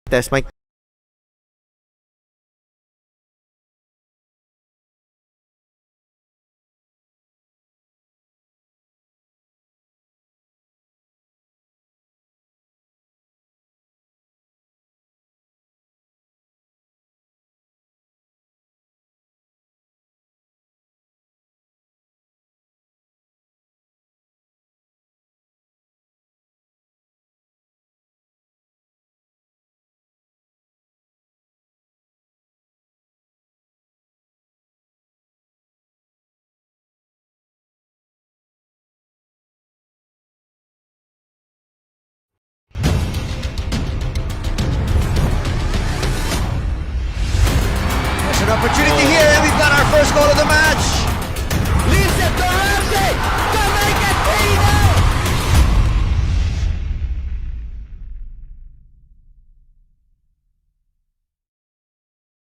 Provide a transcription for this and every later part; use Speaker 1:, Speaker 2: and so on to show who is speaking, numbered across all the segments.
Speaker 1: Test mic.
Speaker 2: There's an opportunity here, and we've got our first goal of the match. Leaves it to Ramsey to make it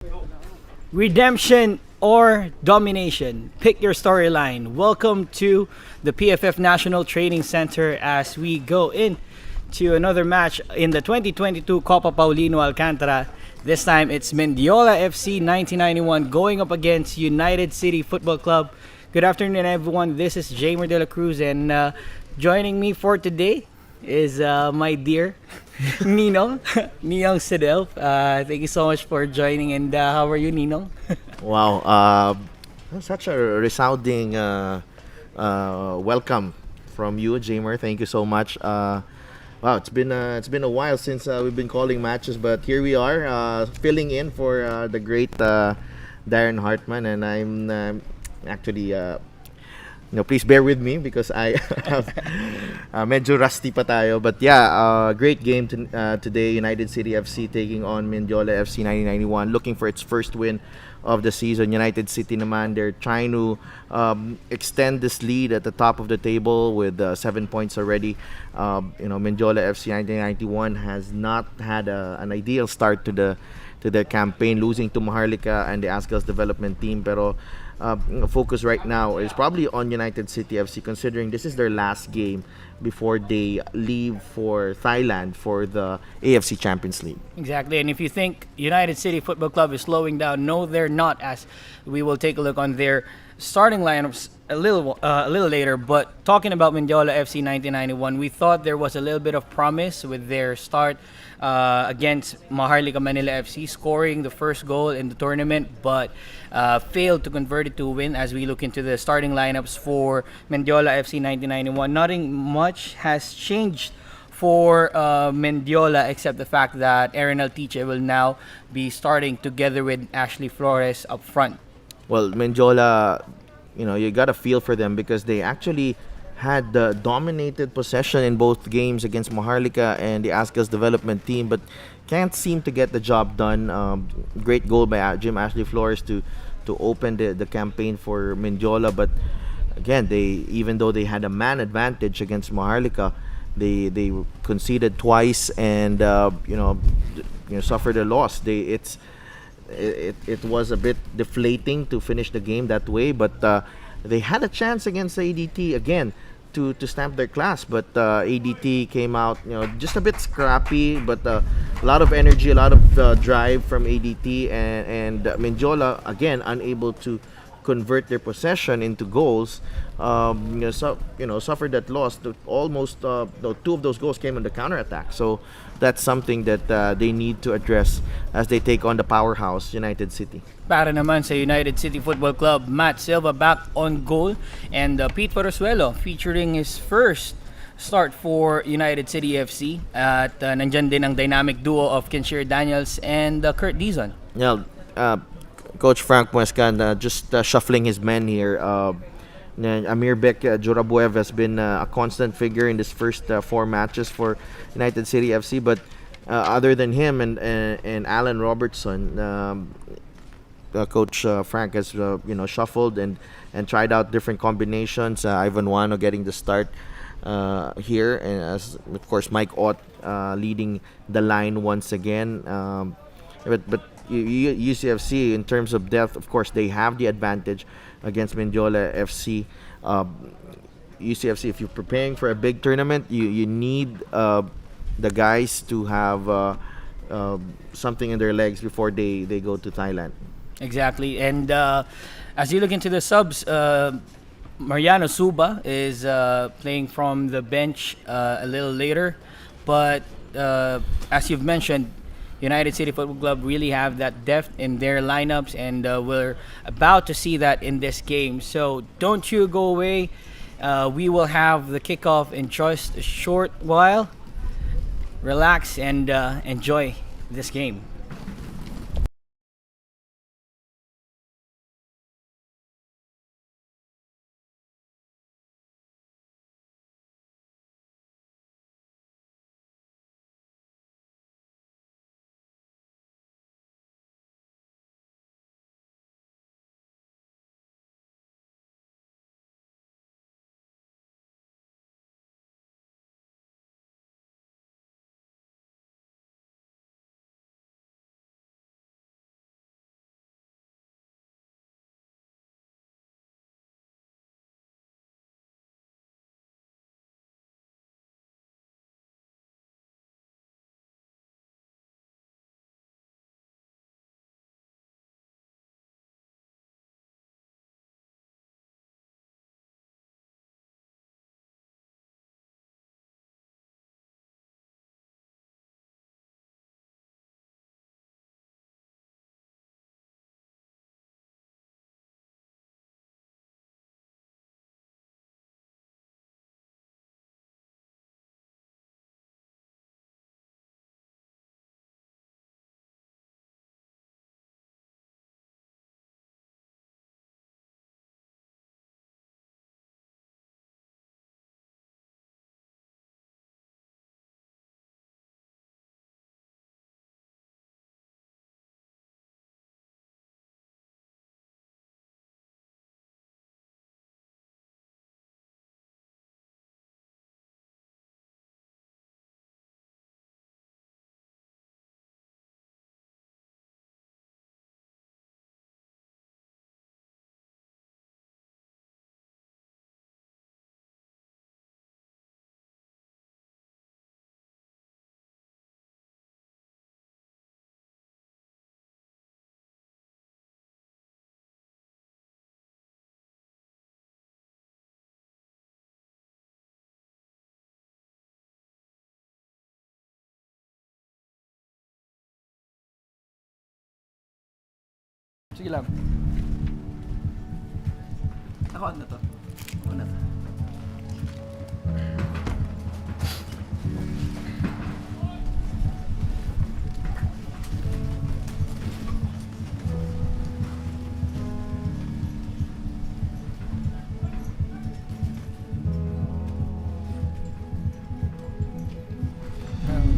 Speaker 2: 3-0.
Speaker 3: Redemption or domination? Pick your storyline. Welcome to the PFF National Training Center as we go in to another match in the 2022 Copa Paulino Alcantara. This time it's Mendiola FC 1991 going up against United City Football Club. Good afternoon, everyone. This is Jamer De La Cruz, and joining me for today is my dear Ninong, Ninong Sidel. Thank you so much for joining, and how are you, Ninong?
Speaker 1: Wow, such a resounding welcome from you, Jamer. Thank you so much. Wow, it's been a while since we've been calling matches, but here we are, filling in for the great Darren Hartman, and I'm actually. Please bear with me because I have medyo rusty pa tayo. But yeah, great game today. United City FC taking on Mendiola FC 1991, looking for its first win of the season. United City naman, they're trying to extend this lead at the top of the table with 7 points already. Mendiola FC 1991 has not had an ideal start to their campaign, losing to Maharlika and the Asgals development team. Pero focus right now is probably on United City FC, considering this is their last game before they leave for Thailand for the AFC Champions League.
Speaker 3: Exactly, and if you think United City Football Club is slowing down, no, they're not. As we will take a look on their starting lineups a little later. But talking about Mendiola FC 1991, we thought there was a little bit of promise with their start against Maharlika Manila FC, scoring the first goal in the tournament, but failed to convert it to a win. As we look into the starting lineups for Mendiola FC 1991, nothing much has changed for Mendiola, except the fact that Aaron Altiche will now be starting together with Ashley Flores up front.
Speaker 1: Well, Mendiola, you got to feel for them because they actually had the dominated possession in both games against Maharlika and the Asgals development team, but can't seem to get the job done. Great goal by Jim Ashley Flores to open the campaign for Mendiola, but again, even though they had a man advantage against Maharlika, they conceded twice and suffered a loss. It was a bit deflating to finish the game that way, but they had a chance against ADT again to stamp their class, but ADT came out just a bit scrappy, but a lot of energy, a lot of drive from ADT, and Mendiola again unable to convert their possession into goals. Suffered that loss. Almost two of those goals came on the counterattack. So that's something that they need to address as they take on the powerhouse United City.
Speaker 3: Para naman sa United City Football Club, Matt Silva back on goal, and Pete Forzuelo featuring his first start for United City FC. At nandyan din ang dynamic duo of Kenshir Daniels and Kurt Dizon.
Speaker 1: Yeah, Coach Frank Muescan just shuffling his men here. Amir Bek Jurabuev has been a constant figure in this first 4 matches for United City FC, but other than him and Alan Robertson, Coach Frank has shuffled and tried out different combinations. Ivan Wano getting the start here, and as of course Mike Ott leading the line once again. But UCFC, in terms of depth, of course, they have the advantage against Mendiola FC. UCFC, if you're preparing for a big tournament, you need the guys to have something in their legs before they go to Thailand.
Speaker 3: Exactly. And as you look into the subs, Mariano Suba is playing from the bench a little later. But as you've mentioned, United City Football Club really have that depth in their lineups, and we're about to see that in this game. So don't you go away. We will have the kickoff in just a short while. Relax and enjoy this game. Sige lang. Ako na to. Ako na to.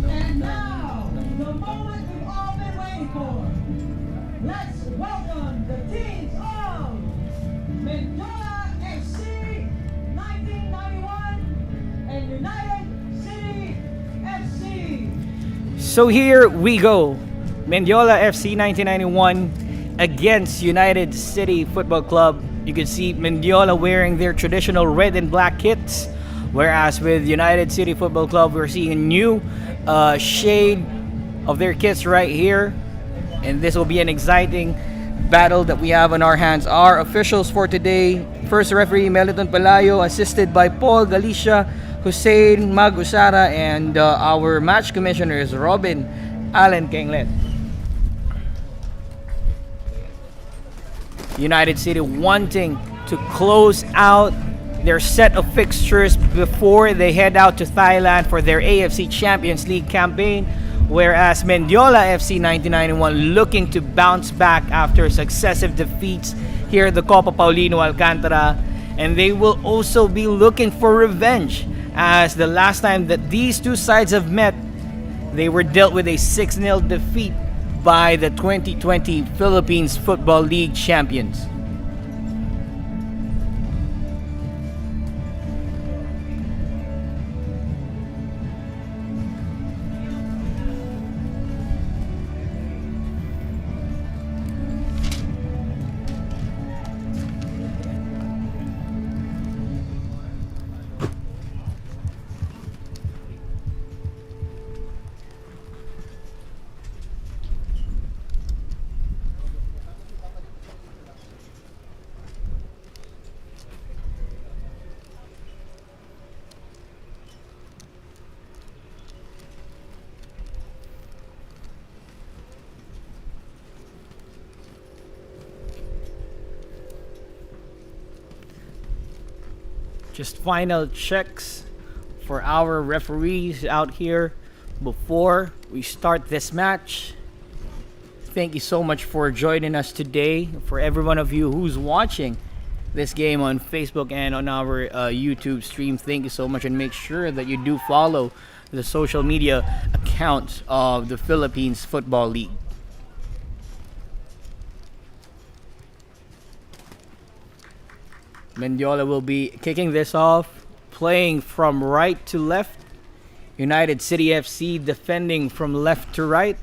Speaker 4: And now, the moment we've all been waiting for. Let's welcome the teams of Mendiola FC 1991 and United City FC.
Speaker 3: So here we go. Mendiola FC 1991 against United City Football Club. You can see Mendiola wearing their traditional red and black kits, whereas with United City Football Club, we're seeing a new shade of their kits right here. And this will be an exciting battle that we have on our hands. Our officials for today: first referee Meliton Palayo, assisted by Paul Galicia, Hussein Magusara, and our match commissioner is Robin Allen Kenglet. United City wanting to close out their set of fixtures before they head out to Thailand for their AFC Champions League campaign, whereas Mendiola FC 1991 looking to bounce back after successive defeats here at the Copa Paulino Alcantara, and they will also be looking for revenge, as the last time that these two sides have met, they were dealt with a 6-0 defeat by the 2020 Philippines Football League champions. Just final checks for our referees out here before we start this match. Thank you so much for joining us today. For every one of you who's watching this game on Facebook and on our YouTube stream, thank you so much, and make sure that you do follow the social media accounts of the Philippines Football League. Mendiola will be kicking this off, playing from right to left. United City FC defending from left to right.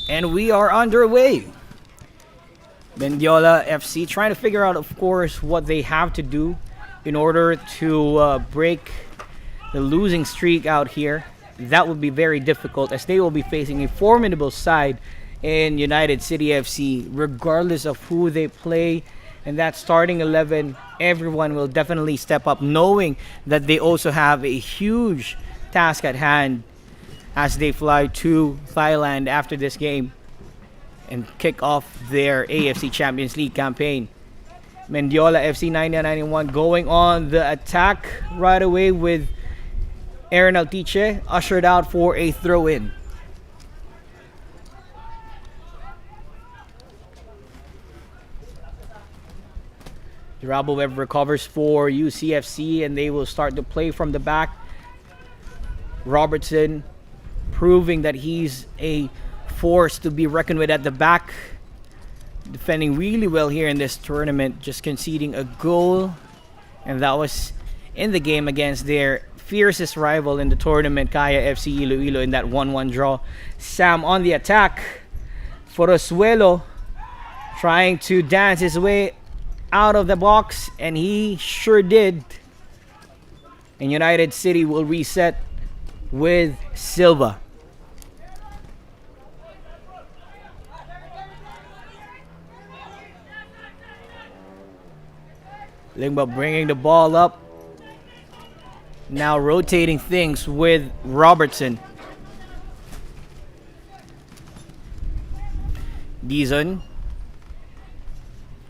Speaker 3: And we are underway. Mendiola FC trying to figure out, of course, what they have to do in order to break the losing streak out here. That would be very difficult, as they will be facing a formidable side in United City FC, regardless of who they play. And that starting 11, everyone will definitely step up, knowing that they also have a huge task at hand as they fly to Thailand after this game and kick off their AFC Champions League campaign. Mendiola FC 1991 going on the attack right away with Aaron Altiche ushered out for a throw-in. Rabowev recovers for UCFC, and they will start to play from the back. Robertson proving that he's a force to be reckoned with at the back. Defending really well here in this tournament, just conceding a goal. And that was in the game against their fiercest rival in the tournament, Kaya FC Iloilo, in that 1-1 draw. Sam on the attack. Forosuelo trying to dance his way out of the box, and he sure did. And United City will reset with Silva. Lingba bringing the ball up. Now rotating things with Robertson. Dizon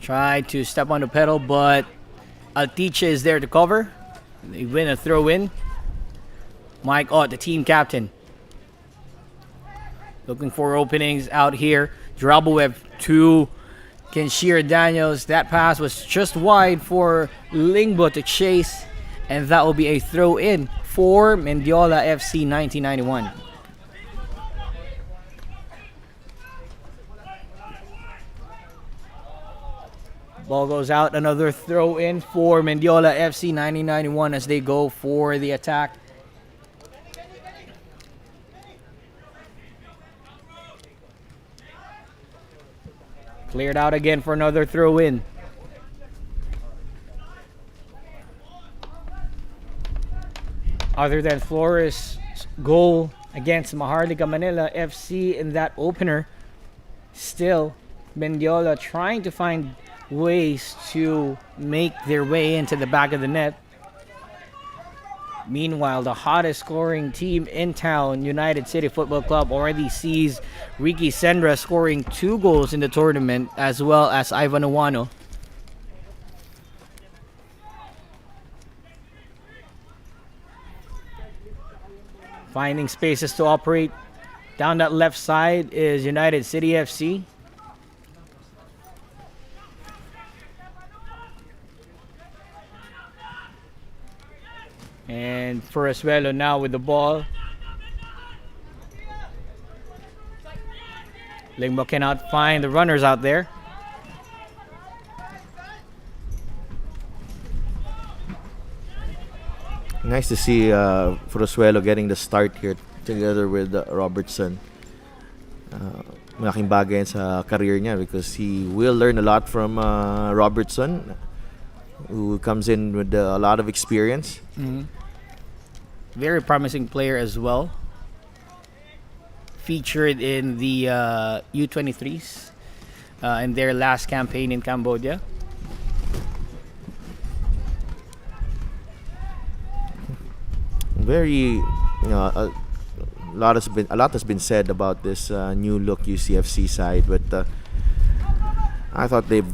Speaker 3: tried to step on the pedal, but Altiche is there to cover. They win a throw-in. Mike Ott, the team captain, looking for openings out here. Drabowev to Kenshir Daniels. That pass was just wide for Lingbo to chase, and that will be a throw-in for Mendiola FC 1991. Ball goes out. Another throw-in for Mendiola FC 1991 as they go for the attack. Cleared out again for another throw-in. Other than Flores' goal against Maharlika Manila FC in that opener, still Mendiola trying to find ways to make their way into the back of the net. Meanwhile, the hottest scoring team in town, United City Football Club, already sees Ricky Sendra scoring 2 goals in the tournament, as well as Ivan Owano. Finding spaces to operate. Down that left side is United City FC. And Forosuelo now with the ball. Lingbo cannot find the runners out there.
Speaker 1: Nice to see Forosuelo getting the start here together with Robertson. Malaking bagay yan sa career niya because he will learn a lot from Robertson, who comes in with a lot of experience.
Speaker 3: Mm-hmm. Very promising player as well. Featured in the U23s in their last campaign in Cambodia.
Speaker 1: Very, a lot has been said about this new look UCFC side, but I thought they've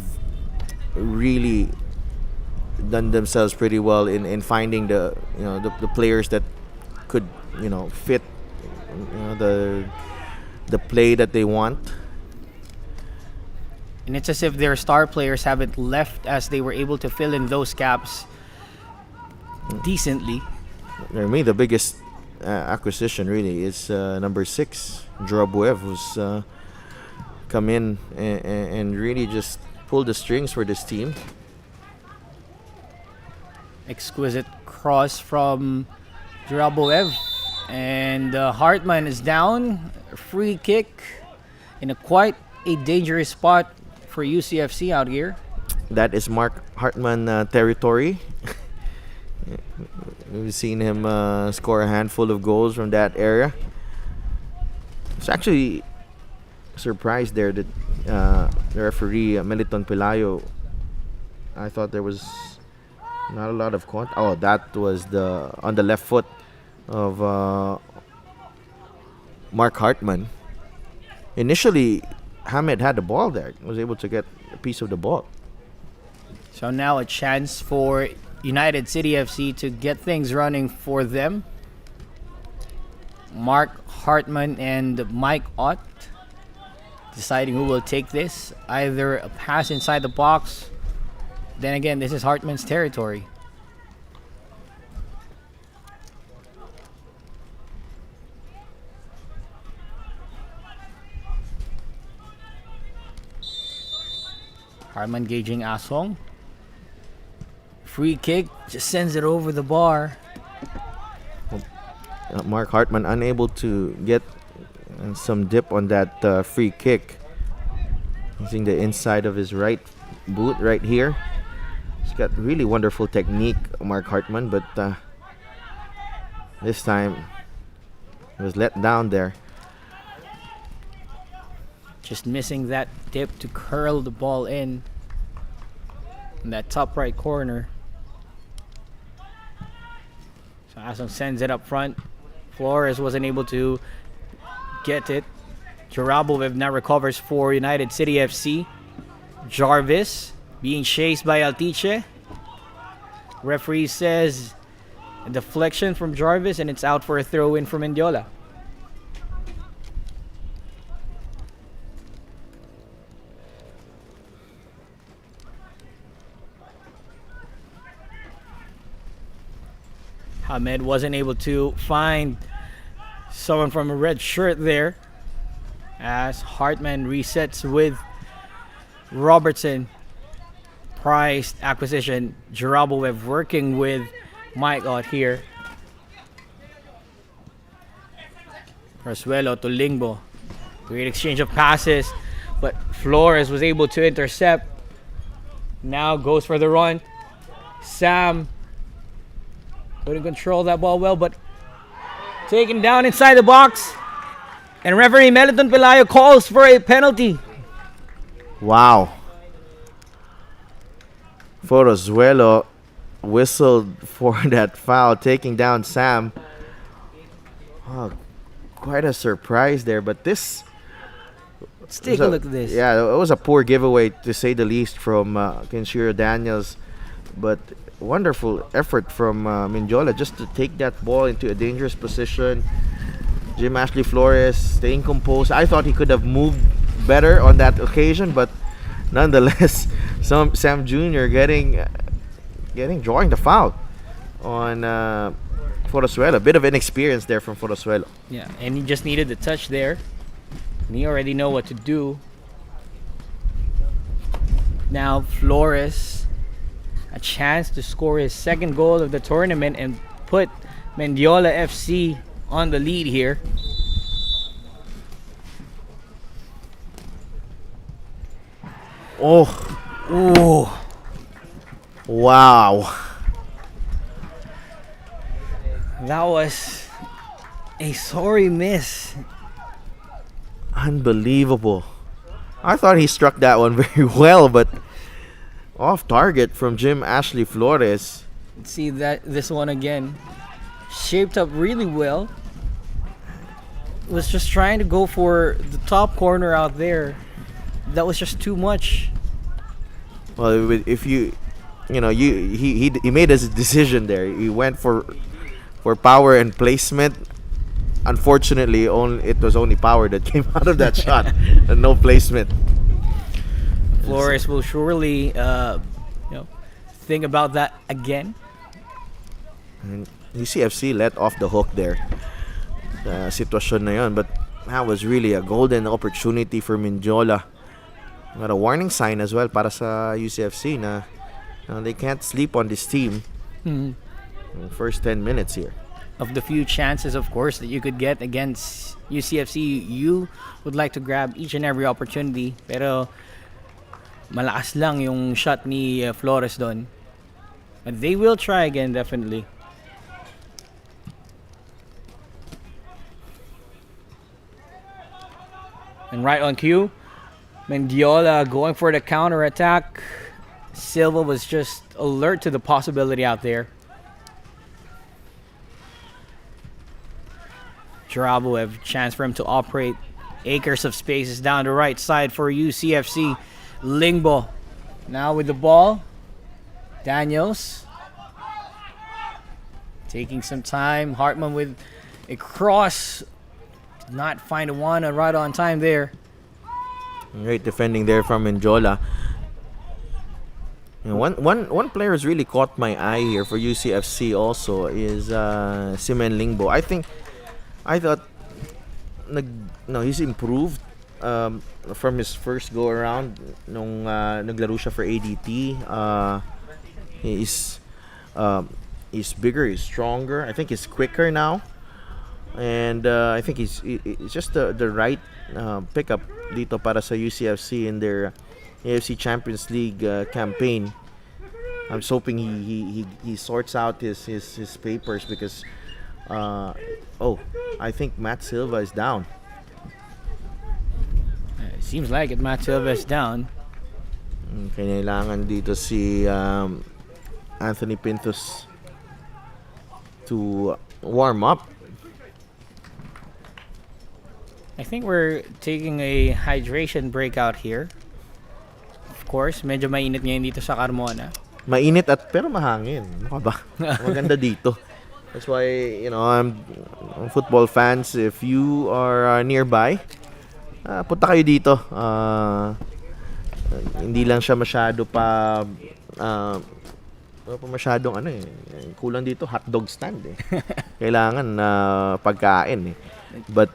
Speaker 1: really done themselves pretty well in finding the players that could fit the play that they want.
Speaker 3: And it's as if their star players haven't left, as they were able to fill in those gaps decently.
Speaker 1: For me, the biggest acquisition really is number 6, Jorabuev, who's come in and really just pulled the strings for this team.
Speaker 3: Exquisite cross from Jorabuev, and Hartman is down. Free kick in quite a dangerous spot for UCFC out here.
Speaker 1: That is Mark Hartman territory. We've seen him score a handful of goals from that area. It's actually surprised there that the referee Meliton Pelayo, I thought there was not a lot of contact. Oh, that was on the left foot of Mark Hartman. Initially, Hamed had the ball there, was able to get a piece of the ball.
Speaker 3: So now a chance for United City FC to get things running for them. Mark Hartman and Mike Ott deciding who will take this. Either a pass inside the box. Then again, this is Hartman's territory. Hartman gauging Asong. Free kick, just sends it over the bar.
Speaker 1: Mark Hartman unable to get some dip on that free kick. Using the inside of his right boot right here. He's got really wonderful technique, Mark Hartman, but this time he was let down there.
Speaker 3: Just missing that dip to curl the ball in that top right corner. So Asong sends it up front. Flores wasn't able to get it. Jorabuev now recovers for United City FC. Jarvis being chased by Altiche. Referee says a deflection from Jarvis, and it's out for a throw-in for Mendiola. Hamed wasn't able to find someone from a red shirt there, as Hartman resets with Robertson. Priced acquisition. Jorabuev working with Mike out here. Rasuelo to Lingbo. Great exchange of passes, but Flores was able to intercept. Now goes for the run. Sam couldn't control that ball well, but taken down inside the box. And referee Meliton Pelayo calls for a penalty.
Speaker 1: Wow. Forozuelo whistled for that foul, taking down Sam. Oh, quite a surprise there, but this...
Speaker 3: Let's take a look at this.
Speaker 1: Yeah, it was a poor giveaway, to say the least, from Kenshiro Daniels. But wonderful effort from Mendiola just to take that ball into a dangerous position. Jim Ashley Flores staying composed. I thought he could have moved better on that occasion, but nonetheless, Sam Jr. drawing the foul on Forozuelo. A bit of inexperience there from Forozuelo.
Speaker 3: Yeah, and he just needed the touch there. And he already know what to do. Now Flores, a chance to score his second goal of the tournament and put Mendiola FC on the lead here.
Speaker 1: Oh,
Speaker 3: Ooh,
Speaker 1: wow.
Speaker 3: that was a sorry miss.
Speaker 1: Unbelievable. I thought he struck that one very well, but off target from Jim Ashley Flores.
Speaker 3: See that this one again, shaped up really well. was just trying to go for the top corner out there. That was just too much.
Speaker 1: Well, if he made his decision there. He went for power and placement. Unfortunately, it was only power that came out of that shot, and no placement.
Speaker 3: Flores will surely, think about that again.
Speaker 1: And UCFC let off the hook there. Sitwasyon na yun, but that was really a golden opportunity for Mendiola. Got a warning sign as well para sa UCFC na they can't sleep on this team. In the first 10 minutes here.
Speaker 3: Of the few chances, of course, that you could get against UCFC, you would like to grab each and every opportunity. Pero malakas lang yung shot ni Flores doon. But they will try again, definitely. And right on cue, Mendiola going for the counter attack. Silva was just alert to the possibility out there. Jaraboev, chance for him to operate. Acres of spaces down the right side for UCFC. Lingbo now with the ball. Daniels taking some time. Hartman with a cross. Did not find one right on time there.
Speaker 1: Great defending there from Mendiola. One player has really caught my eye here for UCFC also is Simen Lingbo. I thought he's improved from his first go around nung naglaro siya for ADT. He's bigger, he's stronger. I think he's quicker now. And I think it's just the right pickup dito para sa UCFC in their AFC Champions League campaign. I'm just hoping he sorts out his papers because I think Matt Silva is down.
Speaker 3: It seems like it. Matt Silva is down.
Speaker 1: Kailangan dito si Anthony Pintos to warm up.
Speaker 3: I think we're taking a hydration break out here. Of course, medyo mainit ngayon dito sa Carmona.
Speaker 1: Mainit pero mahangin. Ano ka ba? Maganda dito. That's why, football fans, if you are nearby, punta kayo dito. Hindi lang siya masyado pa masyadong kulang dito hotdog stand Kailangan pagkain But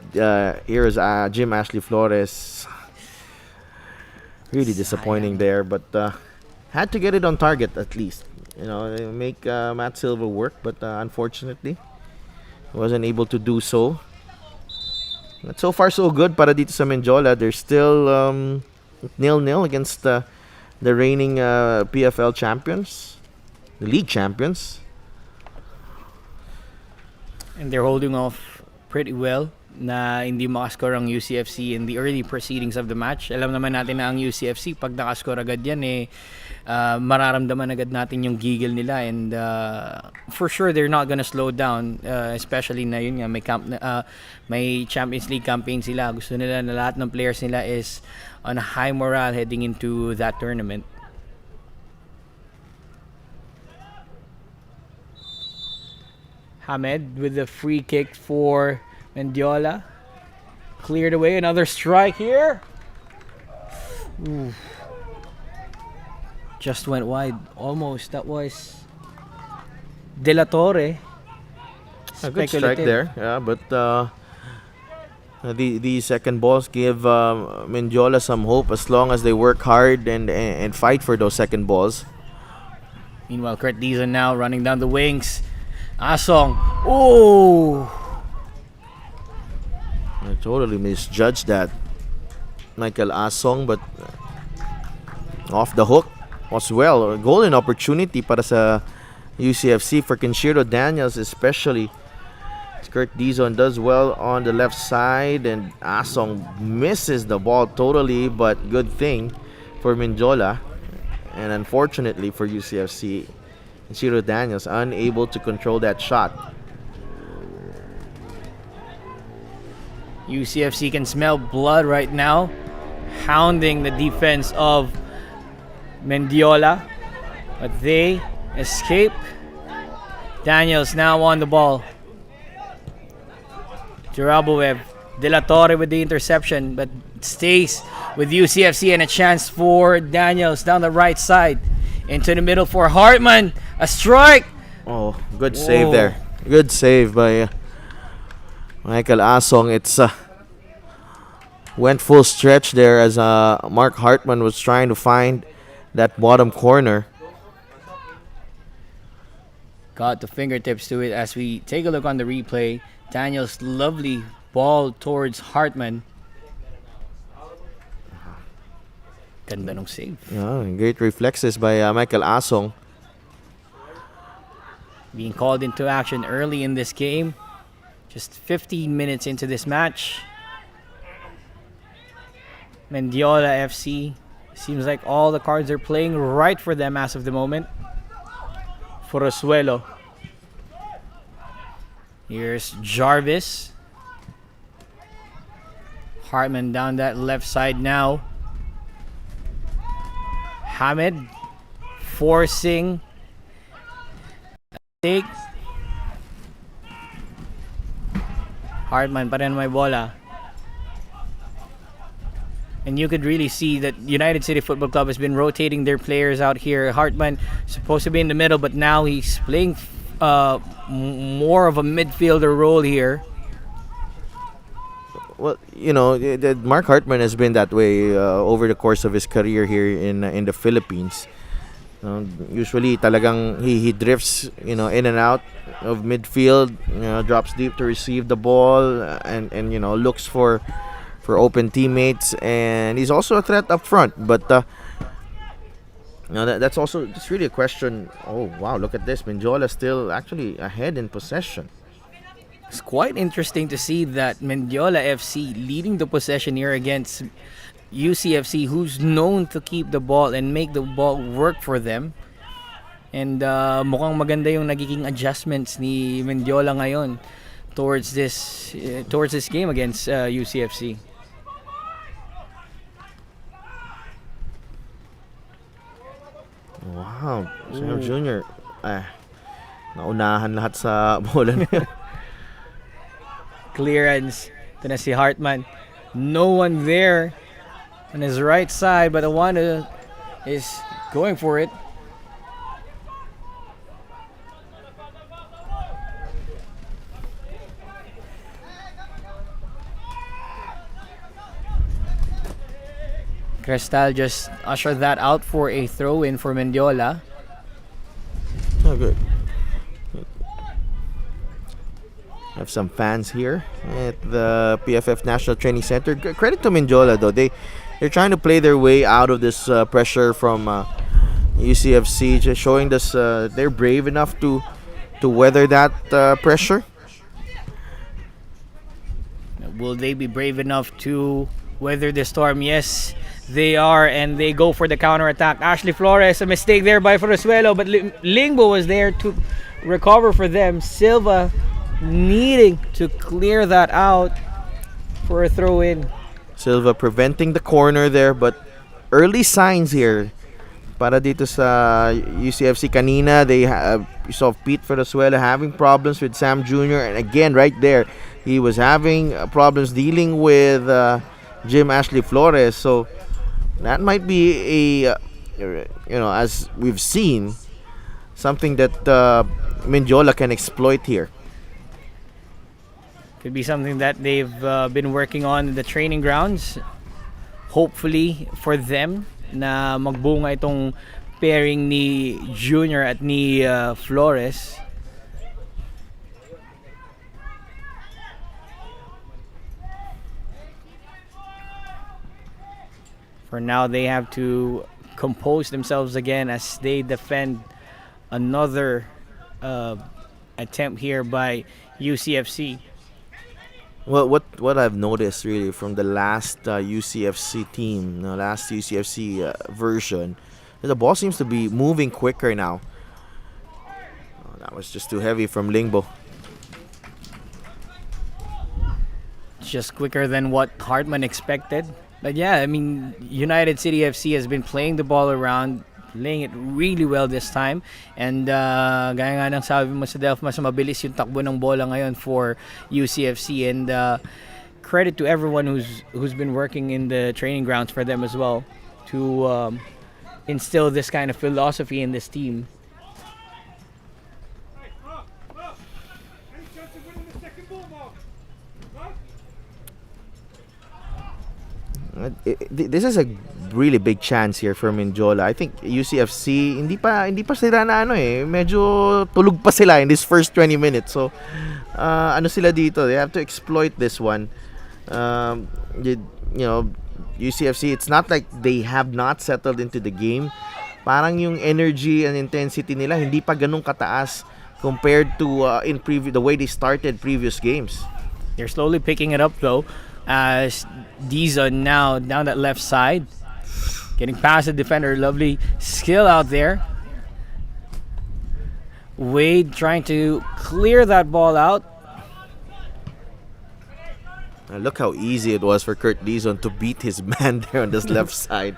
Speaker 1: here is Jim Ashley Flores. Really disappointing there, but had to get it on target at least. Make Matt Silva work, but unfortunately, wasn't able to do so. But so far, so good para dito sa Mendiola. They're still 0-0 against the reigning PFL champions, the league champions.
Speaker 3: And they're holding off pretty well na hindi makascore ang UCFC in the early proceedings of the match. Alam naman natin na ang UCFC, pag nakascore agad yan, mararamdaman agad natin yung gigil nila. And for sure, they're not gonna slow down. Especially na yun nga, may Champions League campaign sila. Gusto nila na lahat ng players nila is on a high morale heading into that tournament. Hamed with the free kick for Mendiola. Cleared away. Another strike here. Ooh. Just went wide. Almost. That was De La Torre.
Speaker 1: A good strike there. Yeah, but the second balls give Mendiola some hope as long as they work hard and fight for those second balls.
Speaker 3: Meanwhile, Kurt Dizon now running down the wings. Asong. Oh!
Speaker 1: I totally misjudged that. Michael Asong, but off the hook as well. A golden opportunity para sa UCFC for Kenshiro Daniels especially. Kurt Dizon does well on the left side and Asong misses the ball totally, but good thing for Mendiola and unfortunately for UCFC. Kenshiro Daniels unable to control that shot.
Speaker 3: UCFC can smell blood right now, hounding the defense of Mendiola, but they escape. Daniels now on the ball. Jaraboev, De La Torre with the interception, but stays with UCFC, and a chance for Daniels down the right side. Into the middle for Hartman. A strike.
Speaker 1: Oh, good save
Speaker 3: Whoa.
Speaker 1: there. Good save by Michael Asong. It's went full stretch there as Mark Hartman was trying to find that bottom corner.
Speaker 3: Got the fingertips to it as we take a look on the replay. Daniels' lovely ball towards Hartman. Ganda nung save.
Speaker 1: Yeah, great reflexes by Michael Asong.
Speaker 3: Being called into action early in this game. Just 15 minutes into this match. Mendiola FC. Seems like all the cards are playing right for them as of the moment. Forosuelo. Here's Jarvis. Hartman down that left side now. Hamed forcing a take. Hartman pa rin may bola. And you could really see that United City Football Club has been rotating their players out here. Hartman supposed to be in the middle, but now he's playing more of a midfielder role here.
Speaker 1: Well, you know, Mark Hartman has been that way over the course of his career here in the Philippines. Usually, talagang he drifts, in and out of midfield. Drops deep to receive the ball, and looks for open teammates, and he's also a threat up front. But that's also just really a question. Oh wow, look at this! Mendiola still actually ahead in possession.
Speaker 3: It's quite interesting to see that Mendiola FC leading the possession here against UCFC, who's known to keep the ball and make the ball work for them. And mukhang maganda yung nagiging adjustments ni Mendiola ngayon towards this game against UCFC.
Speaker 1: Wow, Sam Jr. Naunahan lahat sa bola niya.
Speaker 3: Clearance. Ito na si Hartman. No one there on his right side, but Awanda is going for it. Cristal just ushered that out for a throw-in for Mendiola.
Speaker 1: Oh, good. Have some fans here at the PFF National Training Center. Credit to Mendiola though. They're trying to play their way out of this pressure from UCFC, just showing us they're brave enough to weather that pressure.
Speaker 3: Will they be brave enough to weather the storm? Yes, they are, and they go for the counter-attack. Ashley Flores, a mistake there by Forosuelo, but Lingbo was there to recover for them. Silva needing to clear that out for a throw-in.
Speaker 1: Silva preventing the corner there, but early signs here para dito sa UCFC. Kanina you saw Pete Forosuelo having problems with Sam Jr. and again right there he was having problems dealing with Jim Ashley Flores. So that might be as we've seen, something that Mendiola can exploit here.
Speaker 3: Could be something that they've been working on in the training grounds. Hopefully for them na magbunga itong pairing ni Junior at ni Flores. For now, they have to compose themselves again as they defend another attempt here by UCFC.
Speaker 1: Well, what I've noticed really from the last UCFC team, last UCFC version, the ball seems to be moving quicker now. That was just too heavy from Lingbo.
Speaker 3: just quicker than what Hartman expected. But yeah, I mean, United City FC has been playing the ball around, playing it really well this time. And gaya nga ng sabi mo sa Delph, mas mabilis yung takbo ng bola ngayon for UCFC. And credit to everyone who's been working in the training grounds for them as well to instill this kind of philosophy in this team.
Speaker 1: This is a really big chance here for Mendiola. I think UCFC hindi pa sila na medyo tulog pa sila in this first 20 minutes. So ano sila dito? They have to exploit this one. UCFC, it's not like they have not settled into the game. Parang yung energy and intensity nila hindi pa ganun kataas compared to the way they started previous games.
Speaker 3: They're slowly picking it up though, as Dizon now down that left side, getting past the defender. Lovely skill out there. Wade trying to clear that ball out.
Speaker 1: Look how easy it was for Kurt Dizon to beat his man there on this left side.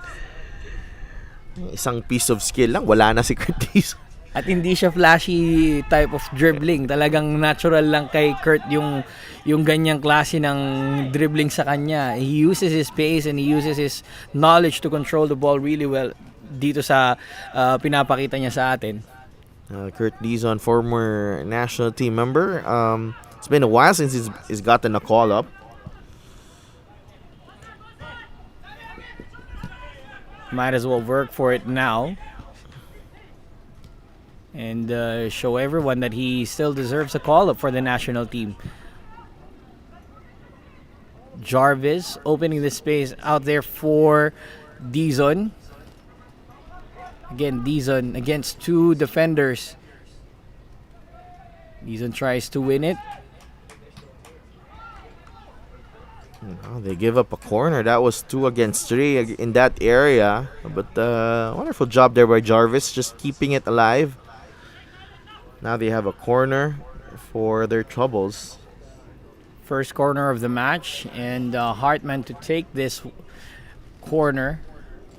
Speaker 1: Isang piece of skill lang, wala na si Kurt Dizon.
Speaker 3: At hindi siya flashy type of dribbling. Talagang natural lang kay Kurt yung ganyang klase ng dribbling sa kanya. He uses his pace and he uses his knowledge to control the ball really well dito sa pinapakita niya sa atin.
Speaker 1: Kurt Dizon, former national team member. It's been a while since he's gotten a call up.
Speaker 3: Might as well work for it now. And show everyone that he still deserves a call-up for the national team. Jarvis opening the space out there for Dizon. Again, Dizon against two defenders. Dizon tries to win it.
Speaker 1: Oh, they give up a corner. That was 2 against 3 in that area. But wonderful job there by Jarvis, just keeping it alive. Now they have a corner for their troubles.
Speaker 3: First corner of the match, and Hartman to take this corner.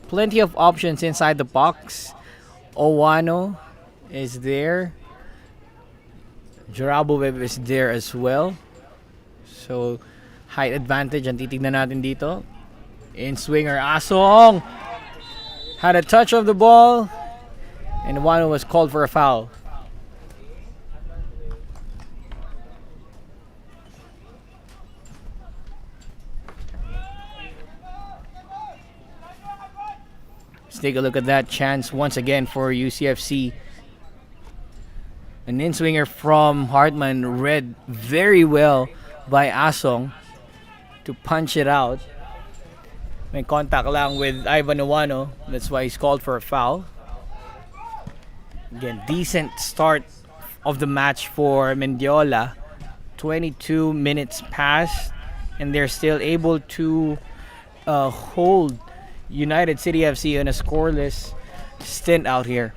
Speaker 3: Plenty of options inside the box. Owano is there. Jarabovev is there as well. So, height advantage ang titignan natin dito. In swinger, Asong had a touch of the ball, and Owano was called for a foul. Take a look at that chance once again for UCFC. An in-swinger from Hartman, read very well by Asong to punch it out. May contact lang with Ivan Owano. That's why he's called for a foul. Again, decent start of the match for Mendiola. 22 minutes passed and they're still able to hold United City FC on a scoreless stint out here.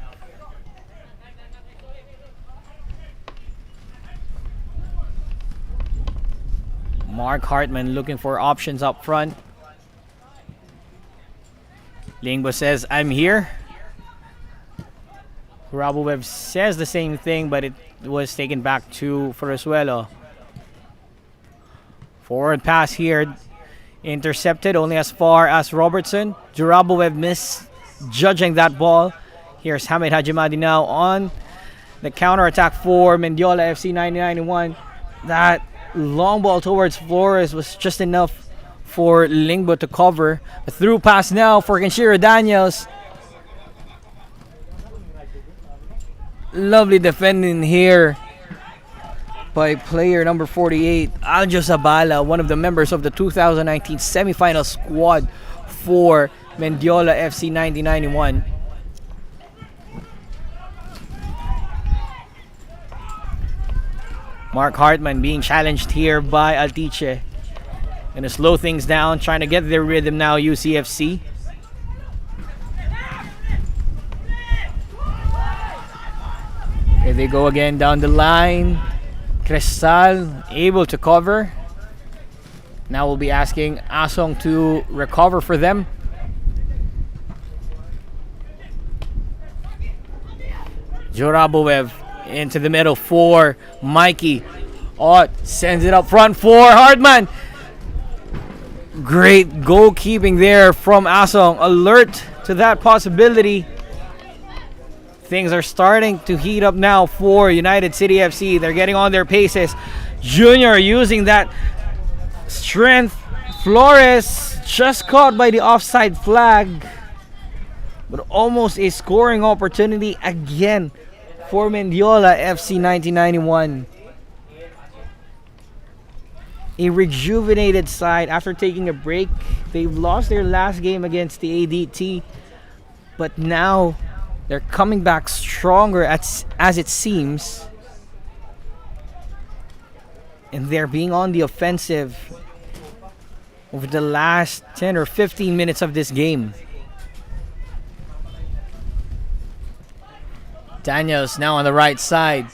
Speaker 3: Mark Hartman looking for options up front. Lingbo says, I'm here. Rabovev says the same thing, but it was taken back to Ferrezuelo. Forward pass here. Intercepted only as far as Robertson. Jarabovev misjudging that ball. Here's Hamid Hajimadi now on the counter-attack for Mendiola FC 1991. That long ball towards Flores was just enough for Lingbo to cover. A through pass now for Kenshiro Daniels. Lovely defending here by player number 48, Aljo Zabala, one of the members of the 2019 semifinal squad for Mendiola FC 1991. Mark Hartman being challenged here by Altice. Gonna slow things down, trying to get their rhythm now, UCFC. Here they go again down the line. Cristal able to cover. Now we'll be asking Asong to recover for them. Joraboev into the middle for Mikey. Oh, sends it up front for Hartman. Great goalkeeping there from Asong. Alert to that possibility. Things are starting to heat up now for United City FC. They're getting on their paces. Junior using that strength. Flores just caught by the offside flag. But almost a scoring opportunity again for Mendiola FC 1991. A rejuvenated side after taking a break. They've lost their last game against the ADT. But now they're coming back stronger as it seems. And they're being on the offensive over the last 10 or 15 minutes of this game. Daniels now on the right side,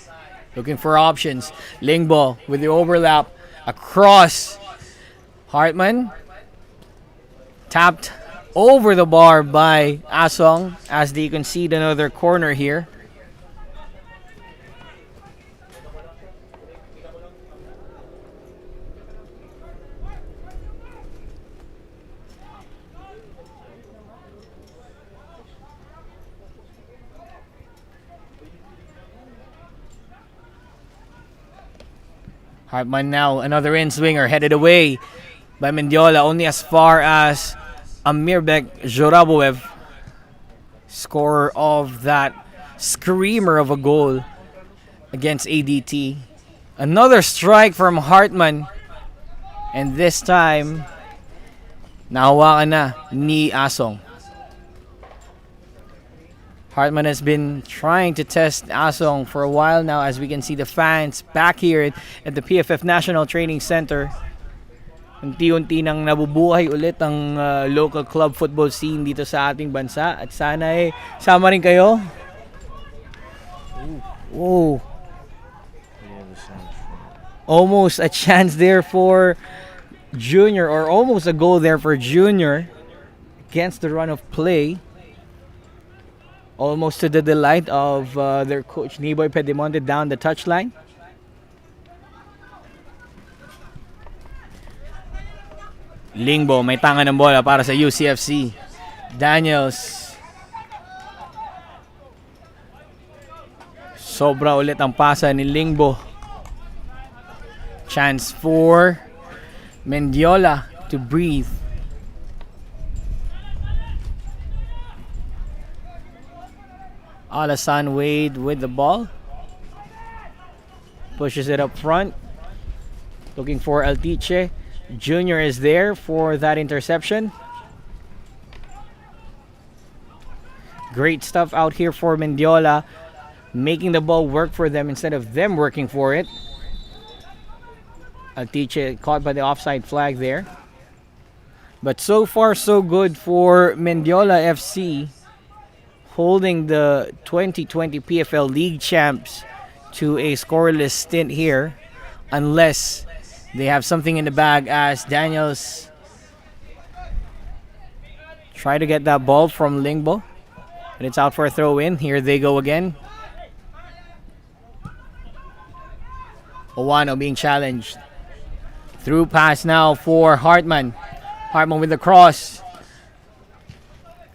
Speaker 3: looking for options. Lingbo with the overlap across. Hartman tapped over the bar by Asong as they concede another corner here. Hartman now, another in-swinger headed away by Mendiola, only as far as Amirbek Joraboev, scorer of that screamer of a goal against ADT. Another strike from Hartman, and this time, nahawakan na ni Asong. Hartman has been trying to test Asong for a while now, as we can see the fans back here at the PFF National Training Center. Unti-unti nang nabubuhay ulit ang local club football scene dito sa ating bansa. At sana sama rin kayo. Oh. Almost a chance there for Junior, or almost a goal there for Junior against the run of play. Almost to the delight of their coach, Niboy Pedemonte, down the touchline. Lingbo, may tanga ng bola para sa UCFC. Daniels. Sobra ulit ang pasa ni Lingbo. Chance for Mendiola to breathe. Alassane Wade with the ball. Pushes it up front. Looking for Altiche. Junior is there for that interception. Great stuff out here for Mendiola, making the ball work for them instead of them working for it. Altiche caught by the offside flag there. But so far so good for Mendiola FC, holding the 2020 PFL League champs to a scoreless stint here, unless they have something in the bag, as Daniels try to get that ball from Lingbo. And it's out for a throw in. Here they go again. Owano being challenged. Through pass now for Hartman. Hartman with the cross.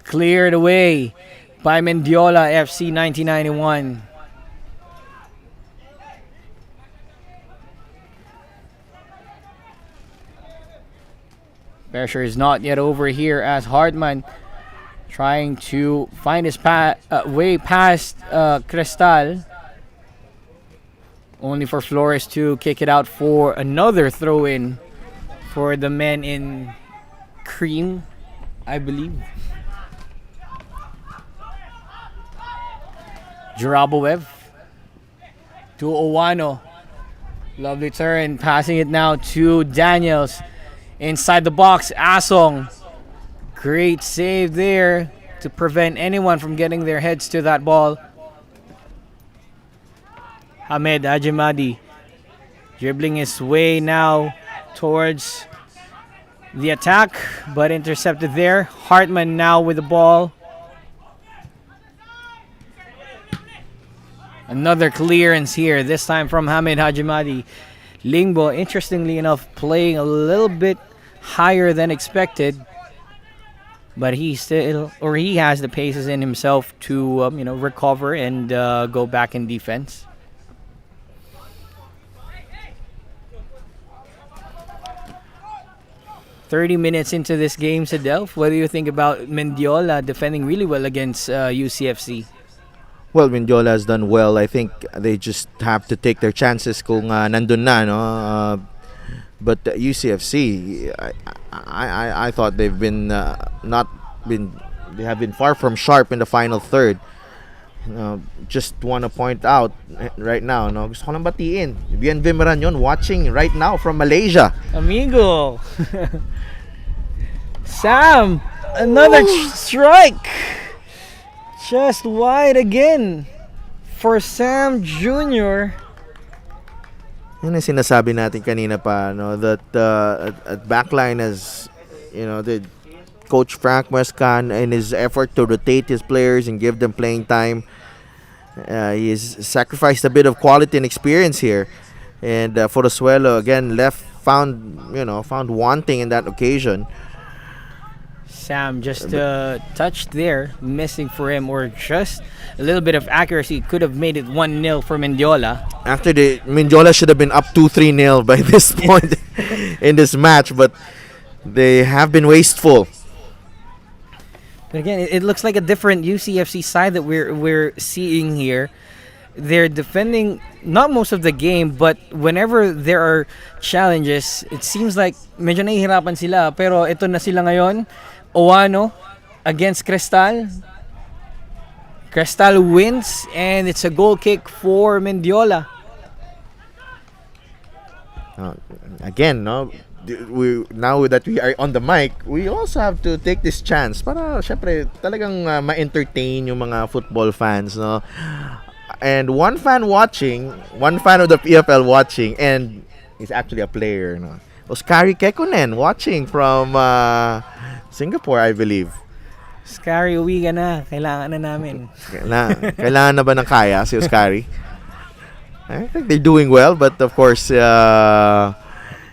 Speaker 3: Cleared away by Mendiola FC 1991. Pressure is not yet over here as Hartman trying to find his way past Cristal. Only for Flores to kick it out for another throw-in for the men in cream, I believe. Joraboev to Owano. Lovely turn, passing it now to Daniels. Inside the box, Asong. Great save there to prevent anyone from getting their heads to that ball. Hamed Ajimadi dribbling his way now towards the attack, but intercepted there. Hartman now with the ball. Another clearance here, this time from Hamid Hajimadi. Lingbo, interestingly enough, playing a little bit higher than expected, but he has the paces in himself to recover and go back in defense. "30 minutes into this game, Sadelf, what do you think about Mendiola defending really well against UCFC?
Speaker 1: Well, Mendiola has done well. I think they just have to take their chances kung nandun na, no? But UCFC, I thought they've been they have been far from sharp in the final third. Just want to point out right now, no, gusto ko lang batiin. Bien Vimeran yun, watching right now from Malaysia.
Speaker 3: Amigo. Sam, another strike. Just wide again for Sam Jr.
Speaker 1: Yun ang sinasabi natin kanina pa, no, that at backline as the coach Frank Muescan, in his effort to rotate his players and give them playing time, he has sacrificed a bit of quality and experience here. And Forosuelo again found wanting in that occasion.
Speaker 3: Sam just touched there, missing for him, or just a little bit of accuracy could have made it 1-0 for Mendiola.
Speaker 1: Mendiola should have been up 2-3-0 by this point in this match, but they have been wasteful.
Speaker 3: But again, it looks like a different UCFC side that we're seeing here. They're defending not most of the game, but whenever there are challenges, it seems like medyo nahihirapan sila. Pero ito na sila ngayon. Owano against Cristal. Cristal wins, and it's a goal kick for Mendiola.
Speaker 1: Again, no, now that we are on the mic, we also have to take this chance para syempre talagang ma-entertain yung mga football fans, no. And one fan of the PFL watching, and he's actually a player, no. Oskari Kekkonen watching from Singapore, I believe.
Speaker 3: Oskari, uwi ka na. Kailangan na namin.
Speaker 1: Kailangan na ba ng kaya si Oskari? I think they're doing well, but of course,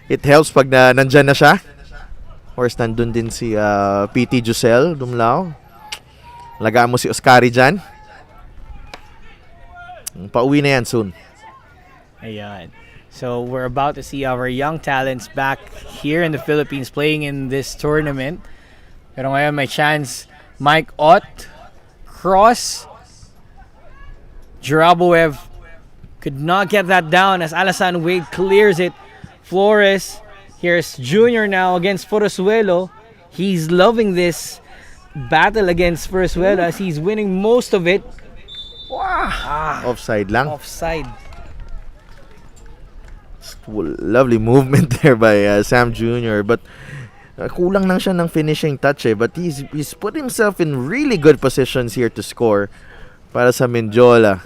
Speaker 1: it helps pag nandyan na siya. Of course, nandun din si PT Jusel Dumlao. Lagaan mo si Oskari dyan. Pauwi na yan soon.
Speaker 3: Ayan. So, we're about to see our young talents back here in the Philippines playing in this tournament. Pero ngayon may chance. Mike Ott, cross. Juraboev could not get that down as Alassane Wade clears it. Flores, here's Junior now against Forosuelo. He's loving this battle against Forosuelo as he's winning most of it.
Speaker 1: Wow! Offside lang.
Speaker 3: Offside.
Speaker 1: Lovely movement there by Sam Jr. But kulang lang siya ng finishing touch but he's put himself in really good positions here to score para sa Mendiola.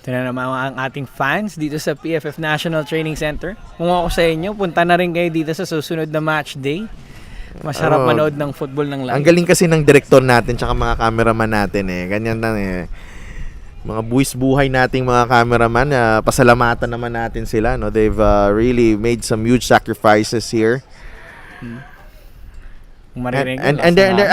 Speaker 3: Ito na naman ang ating fans dito sa PFF National Training Center. Kung ako sa inyo, punta na rin kayo dito sa susunod na match day. Masarap manood ng football ng live.
Speaker 1: Ang galing kasi ng direktor natin tsaka mga cameraman natin Ganyan lang Mga buwis buhay nating mga cameraman, pasalamatan naman natin sila, no. They've really made some huge sacrifices here. And they're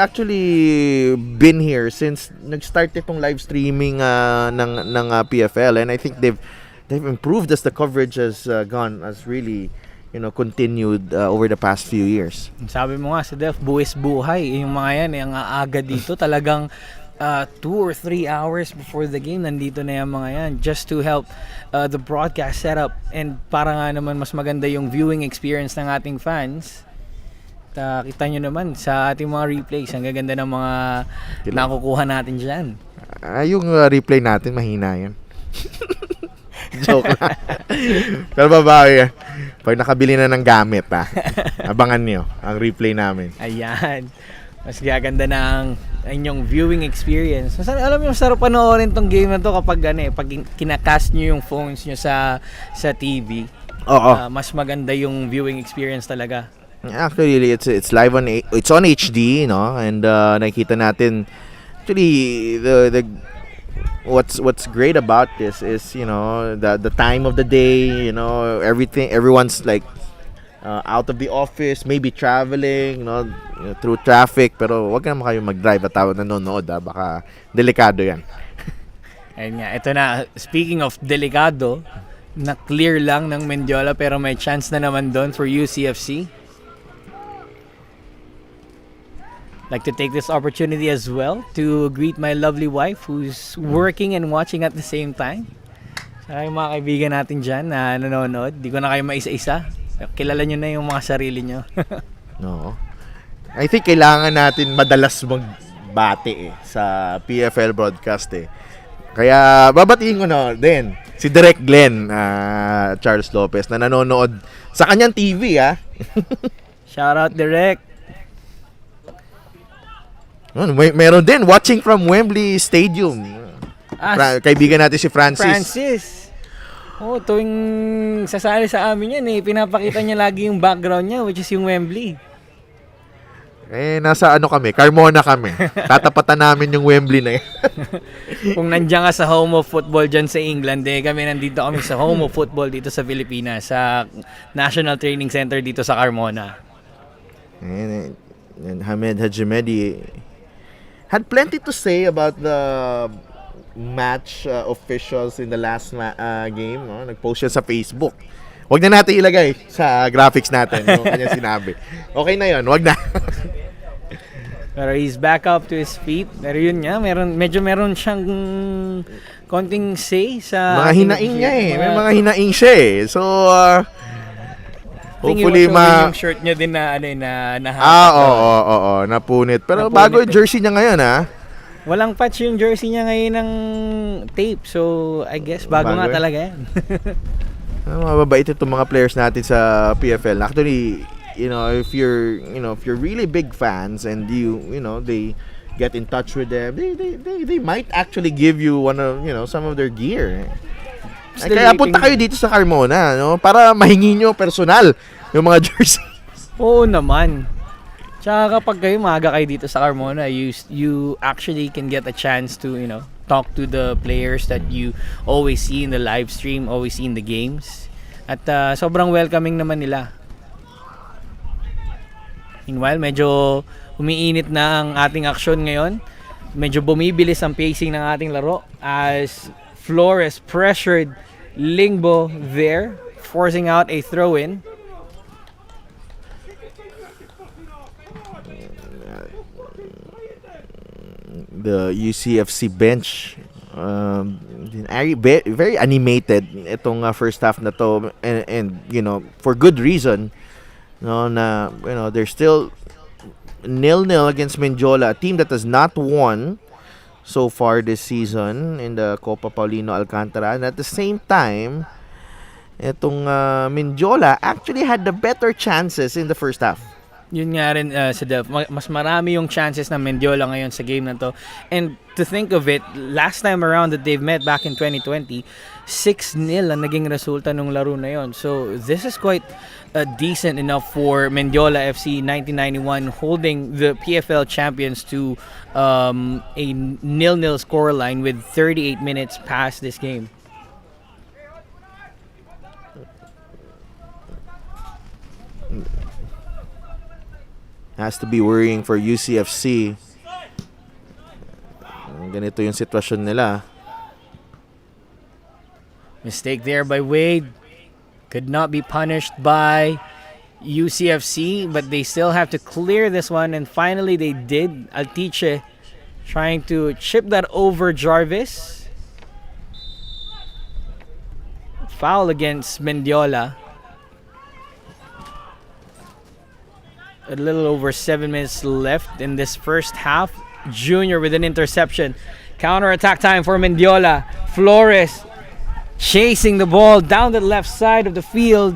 Speaker 1: actually been here since nag-start itong live streaming ng PFL, and I think they've improved as the coverage has really continued over the past few years.
Speaker 3: Sabi mo nga, Def, buwis buhay yung mga yan, yung aga dito talagang 2 or 3 hours before the game nandito na yung mga yan just to help the broadcast setup, and para nga naman mas maganda yung viewing experience ng ating fans. Kita nyo naman sa ating mga replays, ang gaganda ng mga nakukuha natin dyan.
Speaker 1: Yung replay natin mahina yan. Joke lang. Pero babawi pag nakabili na ng gamit abangan nyo ang replay namin.
Speaker 3: Ayan, mas gaganda ng inyong viewing experience. Alam mo, sarap panoorin tong game na to kapag pag kinakast nyo yung phones nyo sa TV.
Speaker 1: Oo.
Speaker 3: Mas maganda yung viewing experience talaga.
Speaker 1: Actually, it's live on it's on HD, no? And nakikita natin actually the what's great about this is, the time of the day, everyone's like out of the office, maybe traveling, through traffic, pero wag naman kayo mag-drive at nanonood, baka delikado 'yan.
Speaker 3: Ayun nga, ito na, speaking of delikado, na-clear lang ng Mendiola pero may chance na naman doon for UCFC. Like to take this opportunity as well to greet my lovely wife who's working and watching at the same time. Sa yung mga kaibigan natin dyan na nanonood, di ko na kayo maisa-isa. Kilala nyo na yung mga sarili nyo.
Speaker 1: No. I think kailangan natin madalas magbati sa PFL broadcast eh. Kaya babatiin ko na din si Direk Glenn Charles Lopez na nanonood sa kanyang TV
Speaker 3: Shout out Direk.
Speaker 1: Meron din watching from Wembley Stadium. Kaibigan natin si Francis.
Speaker 3: Oh, tuwing sasali sa amin yan pinapakita niya lagi yung background niya, which is yung Wembley.
Speaker 1: Nasa kami, Carmona kami. Tatapatan namin yung Wembley na yan.
Speaker 3: Kung nandiyan ka sa home of football dyan sa England, kami nandito kami sa home of football dito sa Pilipinas, sa National Training Center dito sa Carmona.
Speaker 1: And Hamed Hajimedi had plenty to say about the match officials in the last game. Nag-post siya sa Facebook. Wag na natin ilagay sa graphics natin yung kanyang sinabi. Okay na yun, wag na.
Speaker 3: Pero he's back up to his feet. Pero yun nga, medyo meron siyang konting say sa...
Speaker 1: Mga hinaing niya May mga hinaing siya So, hopefully
Speaker 3: yung shirt niya din na
Speaker 1: oo, napunit. Pero napunit. Bago yung jersey niya ngayon
Speaker 3: Walang patch yung jersey niya ngayon ng tape. So, I guess bago nga talaga yan.
Speaker 1: Mababait itong mga players natin sa PFL. Actually, if you're really big fans and they get in touch with them, they might actually give you some of their gear. Kaya punta kayo dito sa Carmona, para mahingi nyo personal yung mga jersey.
Speaker 3: Oo naman. Tsaka kapag kayo maaga kayo dito sa Carmona, you actually can get a chance to, talk to the players that you always see in the live stream, always see in the games. At sobrang welcoming naman nila. Meanwhile, medyo umiinit na ang ating aksyon ngayon. Medyo bumibilis ang pacing ng ating laro as Flores pressured Lingbo there, forcing out a throw-in.
Speaker 1: The UCFC bench very animated itong first half na to and for good reason they're still 0-0 against Mendiola, a team that has not won so far this season in the Copa Paulino Alcantara. And at the same time, itong Mendiola actually had the better chances in the first half.
Speaker 3: Yun nga rin sa Delph, mas marami yung chances ng Mendiola ngayon sa game na to. And to think of it, last time around that they've met back in 2020, 6-0 ang naging resulta ng laro na yon. So this is quite decent enough for Mendiola FC 1991 holding the PFL champions to a 0-0 scoreline with 38 minutes past this game.
Speaker 1: Has to be worrying for UCFC. Ganito yung sitwasyon nila.
Speaker 3: Mistake there by Wade. Could not be punished by UCFC, but they still have to clear this one, and finally they did. Altiche trying to chip that over Jarvis. Foul against Mendiola. A little over 7 minutes left in this first half. Junior with an interception. Counter-attack time for Mendiola. Flores chasing the ball down the left side of the field.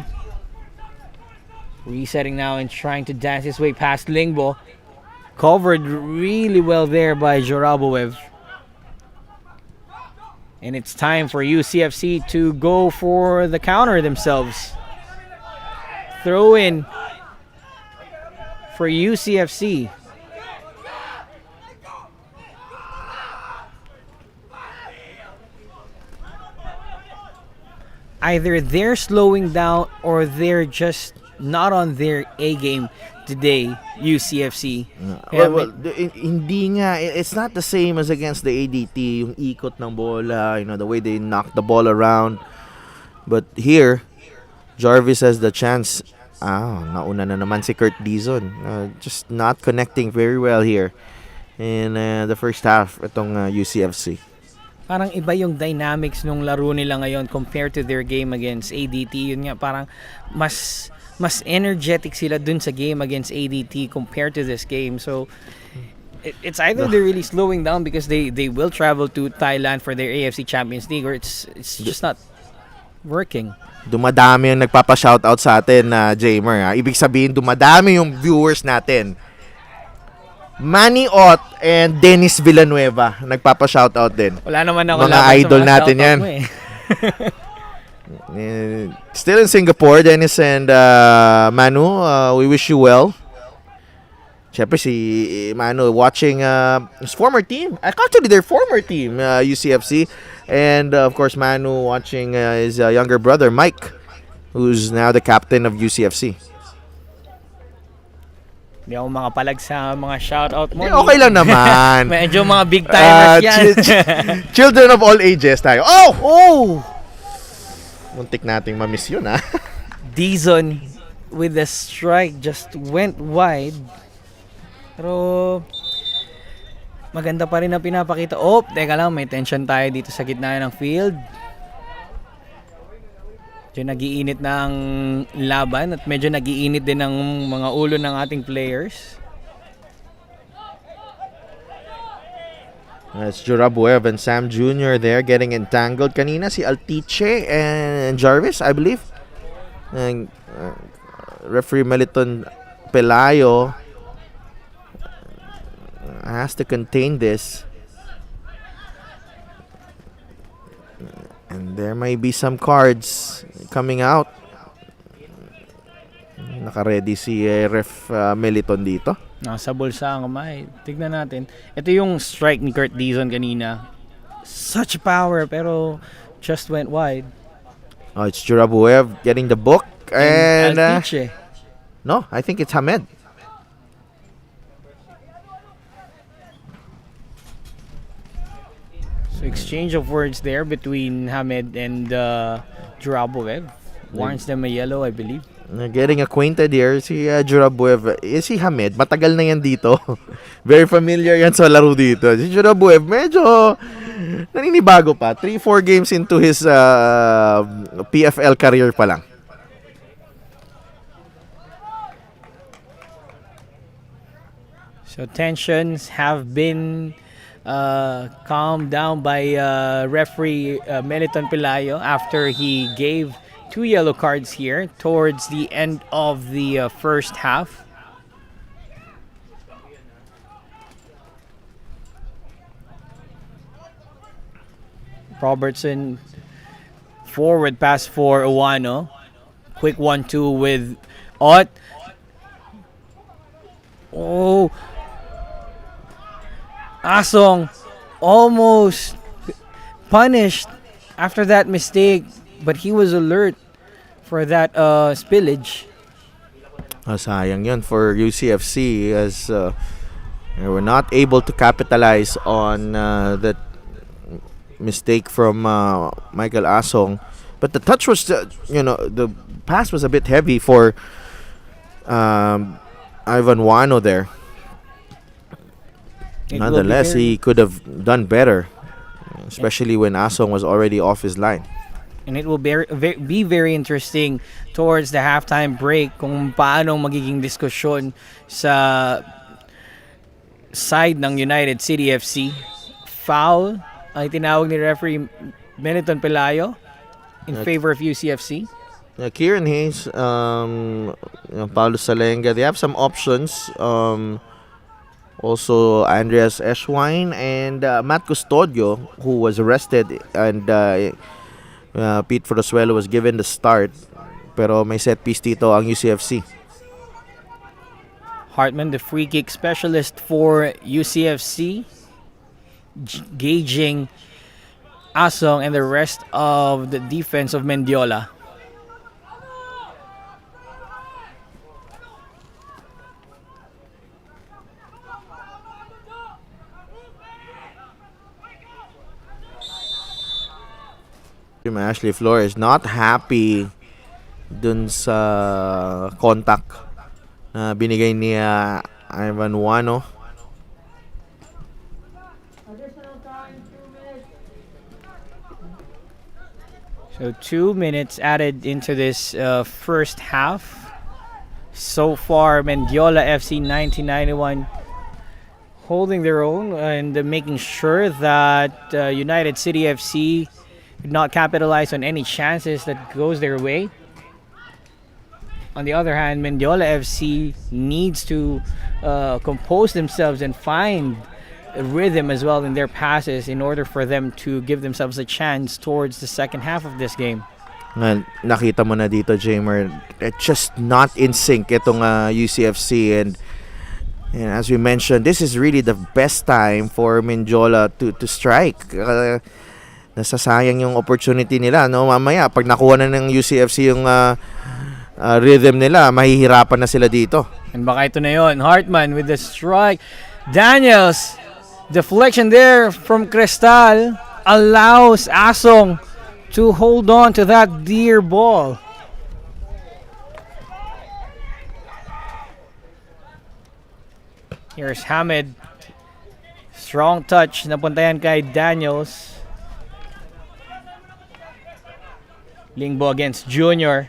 Speaker 3: Resetting now and trying to dance his way past Lingbo. Covered really well there by Joraboev. And it's time for UCFC to go for the counter themselves. throw in for UCFC. Either they're slowing down or they're just not on their A game today, UCFC.
Speaker 1: Hindi nga. It's not the same as against the ADT, yung ikot ng bola, the way they knock the ball around. But here, Jarvis has the chance. Nauna na naman si Kurt Dizon. Just not connecting very well here in the first half itong UCFC.
Speaker 3: Parang iba yung dynamics nung laro nila ngayon compared to their game against ADT. Yun nga, parang mas energetic sila dun sa game against ADT compared to this game. So, it's either they're really slowing down because they will travel to Thailand for their AFC Champions League, or it's just not working.
Speaker 1: Dumadami yung nagpapa-shoutout sa atin na Jamer. Ibig sabihin, dumadami yung viewers natin. Manny Ott and Dennis Villanueva nagpapa-shoutout din.
Speaker 3: Wala naman ako
Speaker 1: mga idol natin yan. Still in Singapore, Dennis and Manu, we wish you well. Siyempre si Manu watching his former team. Actually, their former team, UCFC. And of course, Manu watching his younger brother, Mike, who's now the captain of UCFC.
Speaker 3: Hindi ako makapalag sa mga shoutout mo.
Speaker 1: Okay lang naman.
Speaker 3: Medyo mga big timers yan.
Speaker 1: Children of all ages tayo. Oh! Muntik nating mamiss yun, ha?
Speaker 3: Dizon with the strike just went wide. Pero maganda pa rin ang pinapakita. Teka lang, may tension tayo dito sa gitna ng field. Medyo nagiinit na ang laban at medyo nagiinit din ang mga ulo ng ating players.
Speaker 1: That's Jurabuev and Sam Jr. there getting entangled. Kanina si Altiche and Jarvis, I believe. And referee Meliton Pelayo has to contain this. And there may be some cards coming out. Naka-ready si Ref Meliton dito.
Speaker 3: Nasa bulsa ang kamay. Tignan natin. Ito yung strike ni Kurt Dizon kanina. Such power pero just went wide.
Speaker 1: It's Jurabuev getting the book. And
Speaker 3: Altiche.
Speaker 1: no, I think it's Hamed.
Speaker 3: So exchange of words there between Hamed and Jurabuev. Warrants them a yellow, I believe.
Speaker 1: Getting acquainted here, si Jurabuev. Si Hamed, matagal na yan dito. Very familiar yan sa laro dito. Si Jurabuev, medyo naninibago pa. 3-4 games into his PFL career pa lang.
Speaker 3: So tensions have been calmed down by referee Meliton Pelayo after he gave 2 yellow cards here towards the end of the first half. Robertson forward pass for Owano. Quick 1-2 with Ott. Asong almost punished after that mistake, but he was alert for that spillage.
Speaker 1: Sayang yun for UCFC as they were not able to capitalize on that mistake from Michael Asong. But the touch was, the pass was a bit heavy for Ivan Wano there. Nonetheless, he could have done better, especially when Asong was already off his line.
Speaker 3: And it will be very interesting towards the halftime break kung paano magiging diskusyon sa side ng United City FC. Foul ay tinawag ni referee Meliton Pelayo in favor of UCFC.
Speaker 1: Kieran Hayes, Paulo Salenga, they have some options. Also, Andreas Eschwein and Matt Custodio, who was arrested, and Pete Frosuelo was given the start Pero may set piece dito ang UCFC.
Speaker 3: Hartman, the free kick specialist for UCFC, gauging Asong and the rest of the defense of Mendiola.
Speaker 1: Ashley Flores not happy dun sa contact na binigay ni Ivan Wano.
Speaker 3: So 2 minutes added into this first half. So far, Mendiola FC 1991 holding their own and making sure that United City FC could not capitalize on any chances that goes their way. On the other hand, Mendiola FC needs to compose themselves and find a rhythm as well in their passes in order for them to give themselves a chance towards the second half of this game.
Speaker 1: Nakita mo na dito, Jamer, just not in sync itong UCFC, and as we mentioned, this is really the best time for Mendiola to strike. Nasasayang yung opportunity nila, no? Mamaya pag nakuha na ng UCFC yung rhythm nila, mahihirapan na sila dito.
Speaker 3: And baka ito na yun. Hartman with the strike. Daniels, deflection there from Cristal allows Asong to hold on to that dear ball. Here's Hamid. Strong touch. Napuntayan kay Daniels. Lingbo against Junior.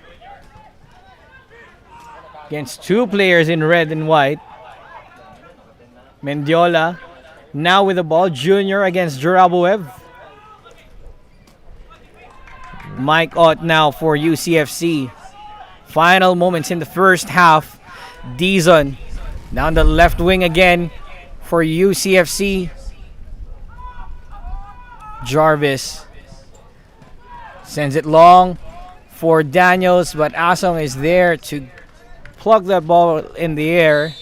Speaker 3: Against two players in red and white. Mendiola now with the ball. Junior against Juraboev. Mike Ott now for UCFC. Final moments in the first half. Dizon down the left wing again for UCFC. Jarvis sends it long for Daniels, but Asong is there to plug that ball in the air.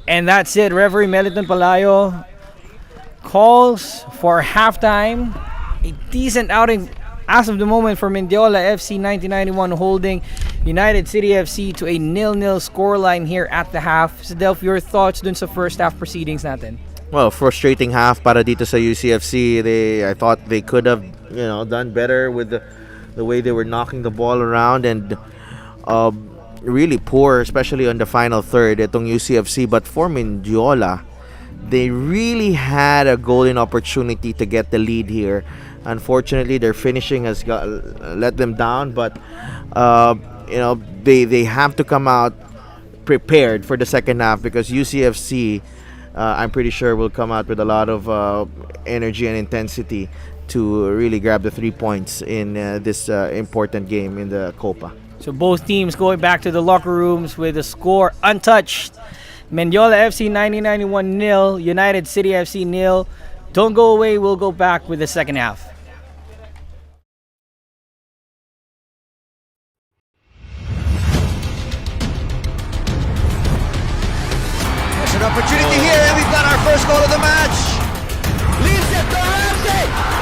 Speaker 3: And that's it. Referee Meliton Palayo calls for halftime. A decent outing as of the moment for Mendiola FC 1991 holding United City FC to a 0-0 scoreline here at the half. So Delph, your thoughts dun sa first half proceedings natin?
Speaker 1: Well, frustrating half para dito sa UCFC. I thought they could have, done better with the way they were knocking the ball around, and really poor, especially on the final third, itong UCFC. But for Mendiola, they really had a golden opportunity to get the lead here. Unfortunately, their finishing has let them down, but they have to come out prepared for the second half, because UCFC, I'm pretty sure, will come out with a lot of energy and intensity to really grab the 3 points in this important game in the Copa.
Speaker 3: So both teams going back to the locker rooms with the score untouched. Mendiola FC 1991 0, United City FC 0. Don't go away, we'll go back with the second half.
Speaker 2: There's an opportunity here, and we've got our first goal of the match. Lisa Dorante!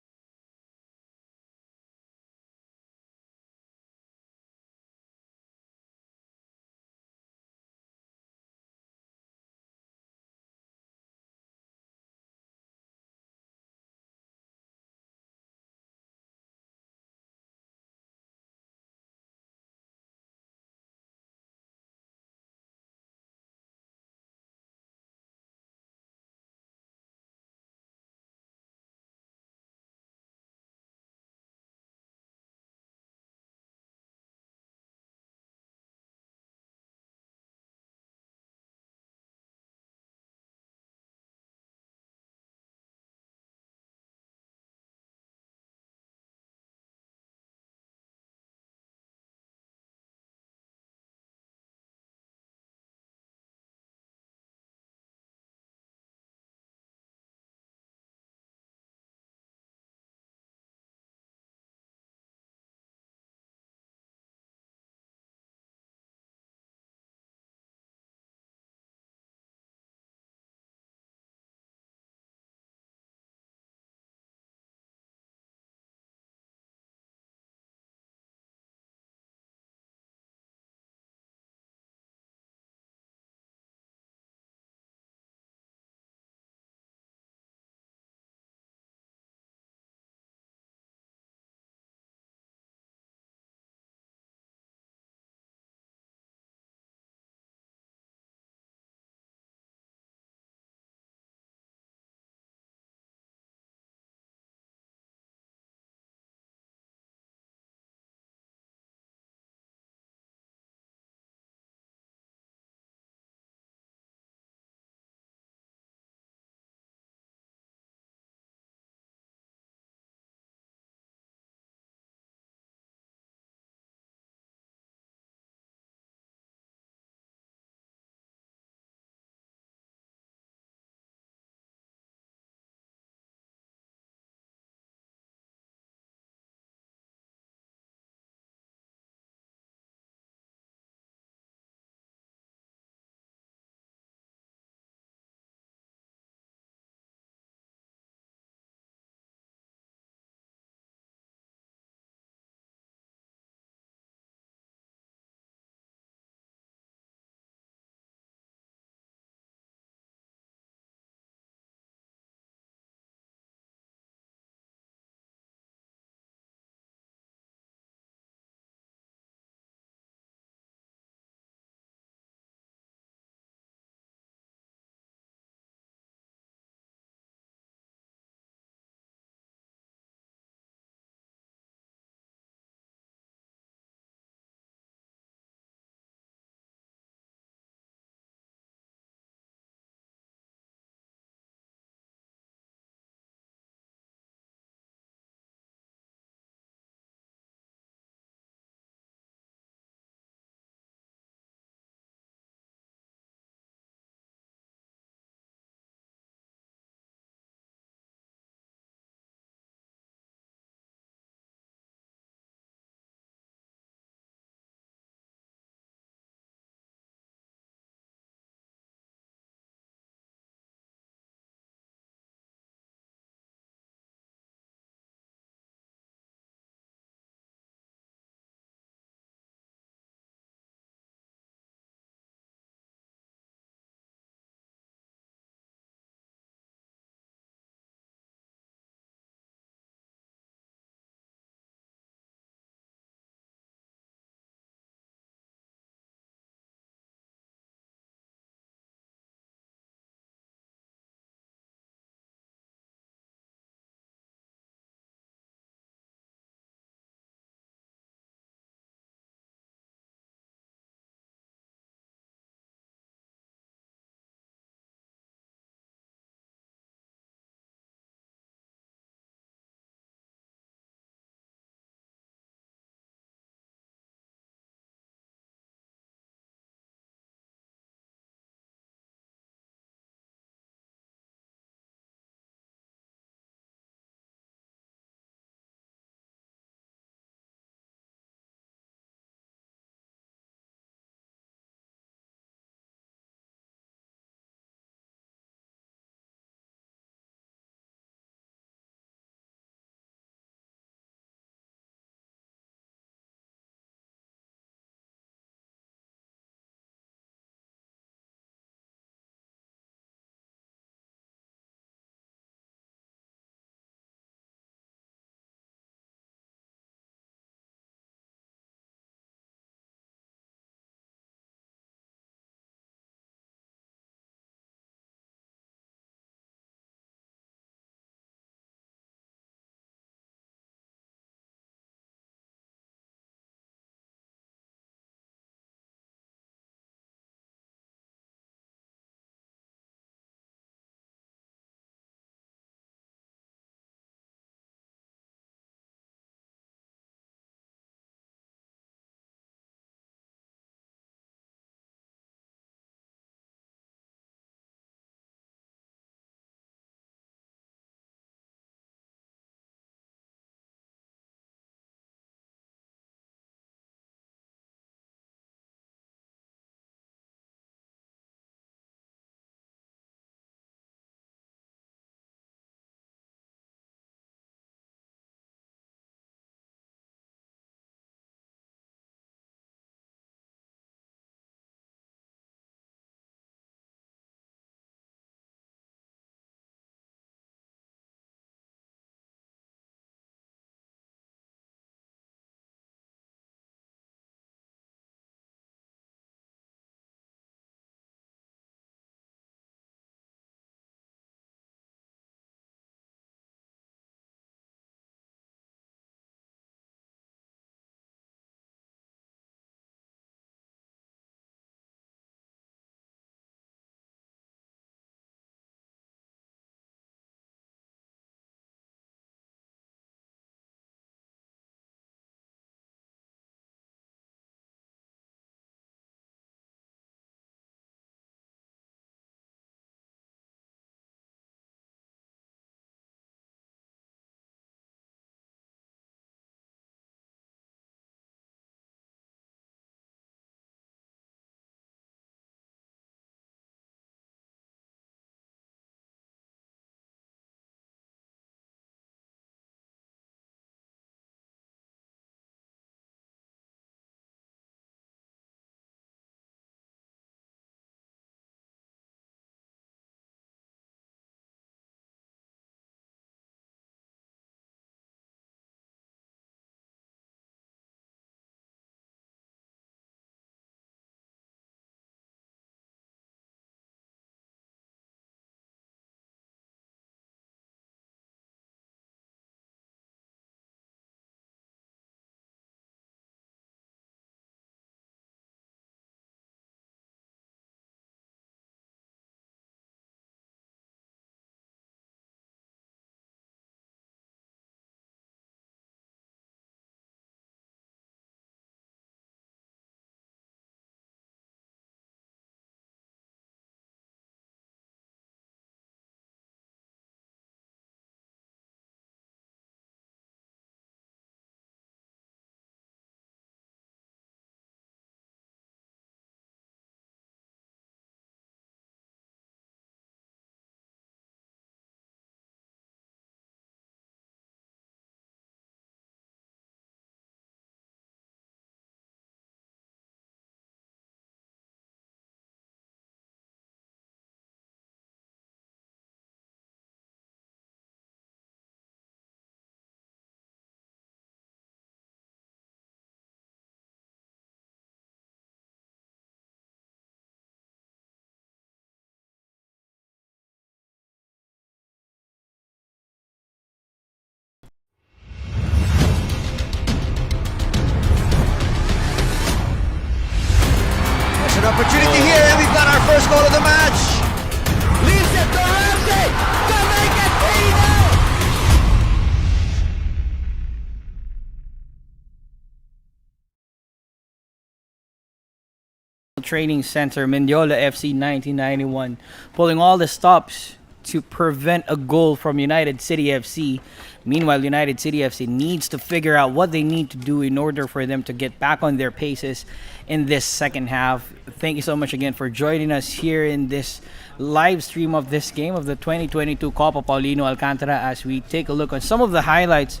Speaker 3: Training Center, Mendiola FC 1991, pulling all the stops to prevent a goal from United City FC. Meanwhile, United City FC needs to figure out what they need to do in order for them to get back on their paces in this second half. Thank you so much again for joining us here in this live stream of this game of the 2022 Copa Paulino Alcantara as we take a look at some of the highlights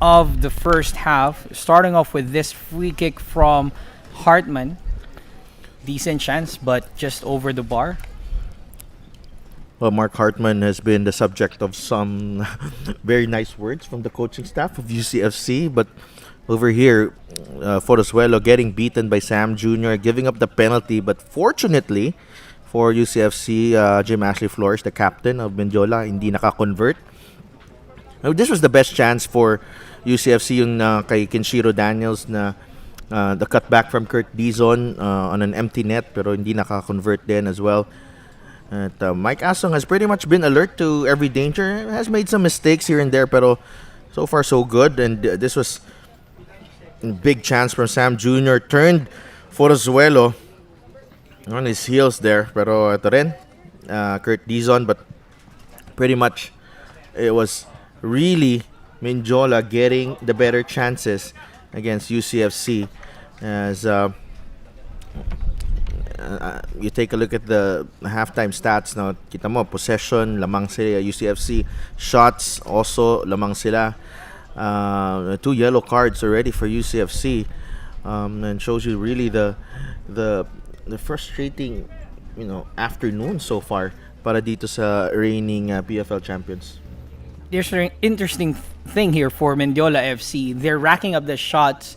Speaker 3: of the first half, starting off with this free kick from Hartman. Decent chance, but just over the bar.
Speaker 1: Well, Mark Hartman has been the subject of some very nice words from the coaching staff of UCFC, but over here, Fodosuelo getting beaten by Sam Jr., giving up the penalty, but fortunately for UCFC, Jim Ashley Flores, the captain of Mendiola, hindi naka-convert. Now, this was the best chance for UCFC, yung kay Kenshiro Daniels na the cutback from Kurt Dizon on an empty net, pero hindi naka-convert din as well. At Mike Asong has pretty much been alert to every danger. Has made some mistakes here and there, pero so far so good. And this was a big chance from Sam Jr. Turned Fodosuelo on his heels there. Pero ito rin, Kurt Dizon. But pretty much it was really Mendiola getting the better chances against UCFC. As you take a look at the halftime stats now, kita mo, possession, lamang sila UCFC. Shots, also, lamang sila. 2 yellow cards already for UCFC. And shows you really the frustrating, afternoon so far para dito sa reigning PFL champions.
Speaker 3: There's an interesting thing here for Mendiola FC. They're racking up the shots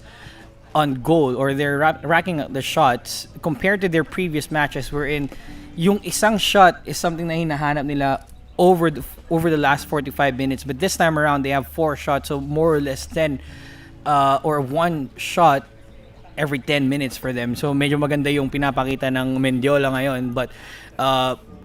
Speaker 3: on goal, or they're racking up the shots compared to their previous matches wherein yung isang shot is something na hinahanap nila over the last 45 minutes, but this time around they have 4 shots, so more or less 10 or 1 shot every 10 minutes for them. So medyo maganda yung pinapakita ng Mendiola ngayon, but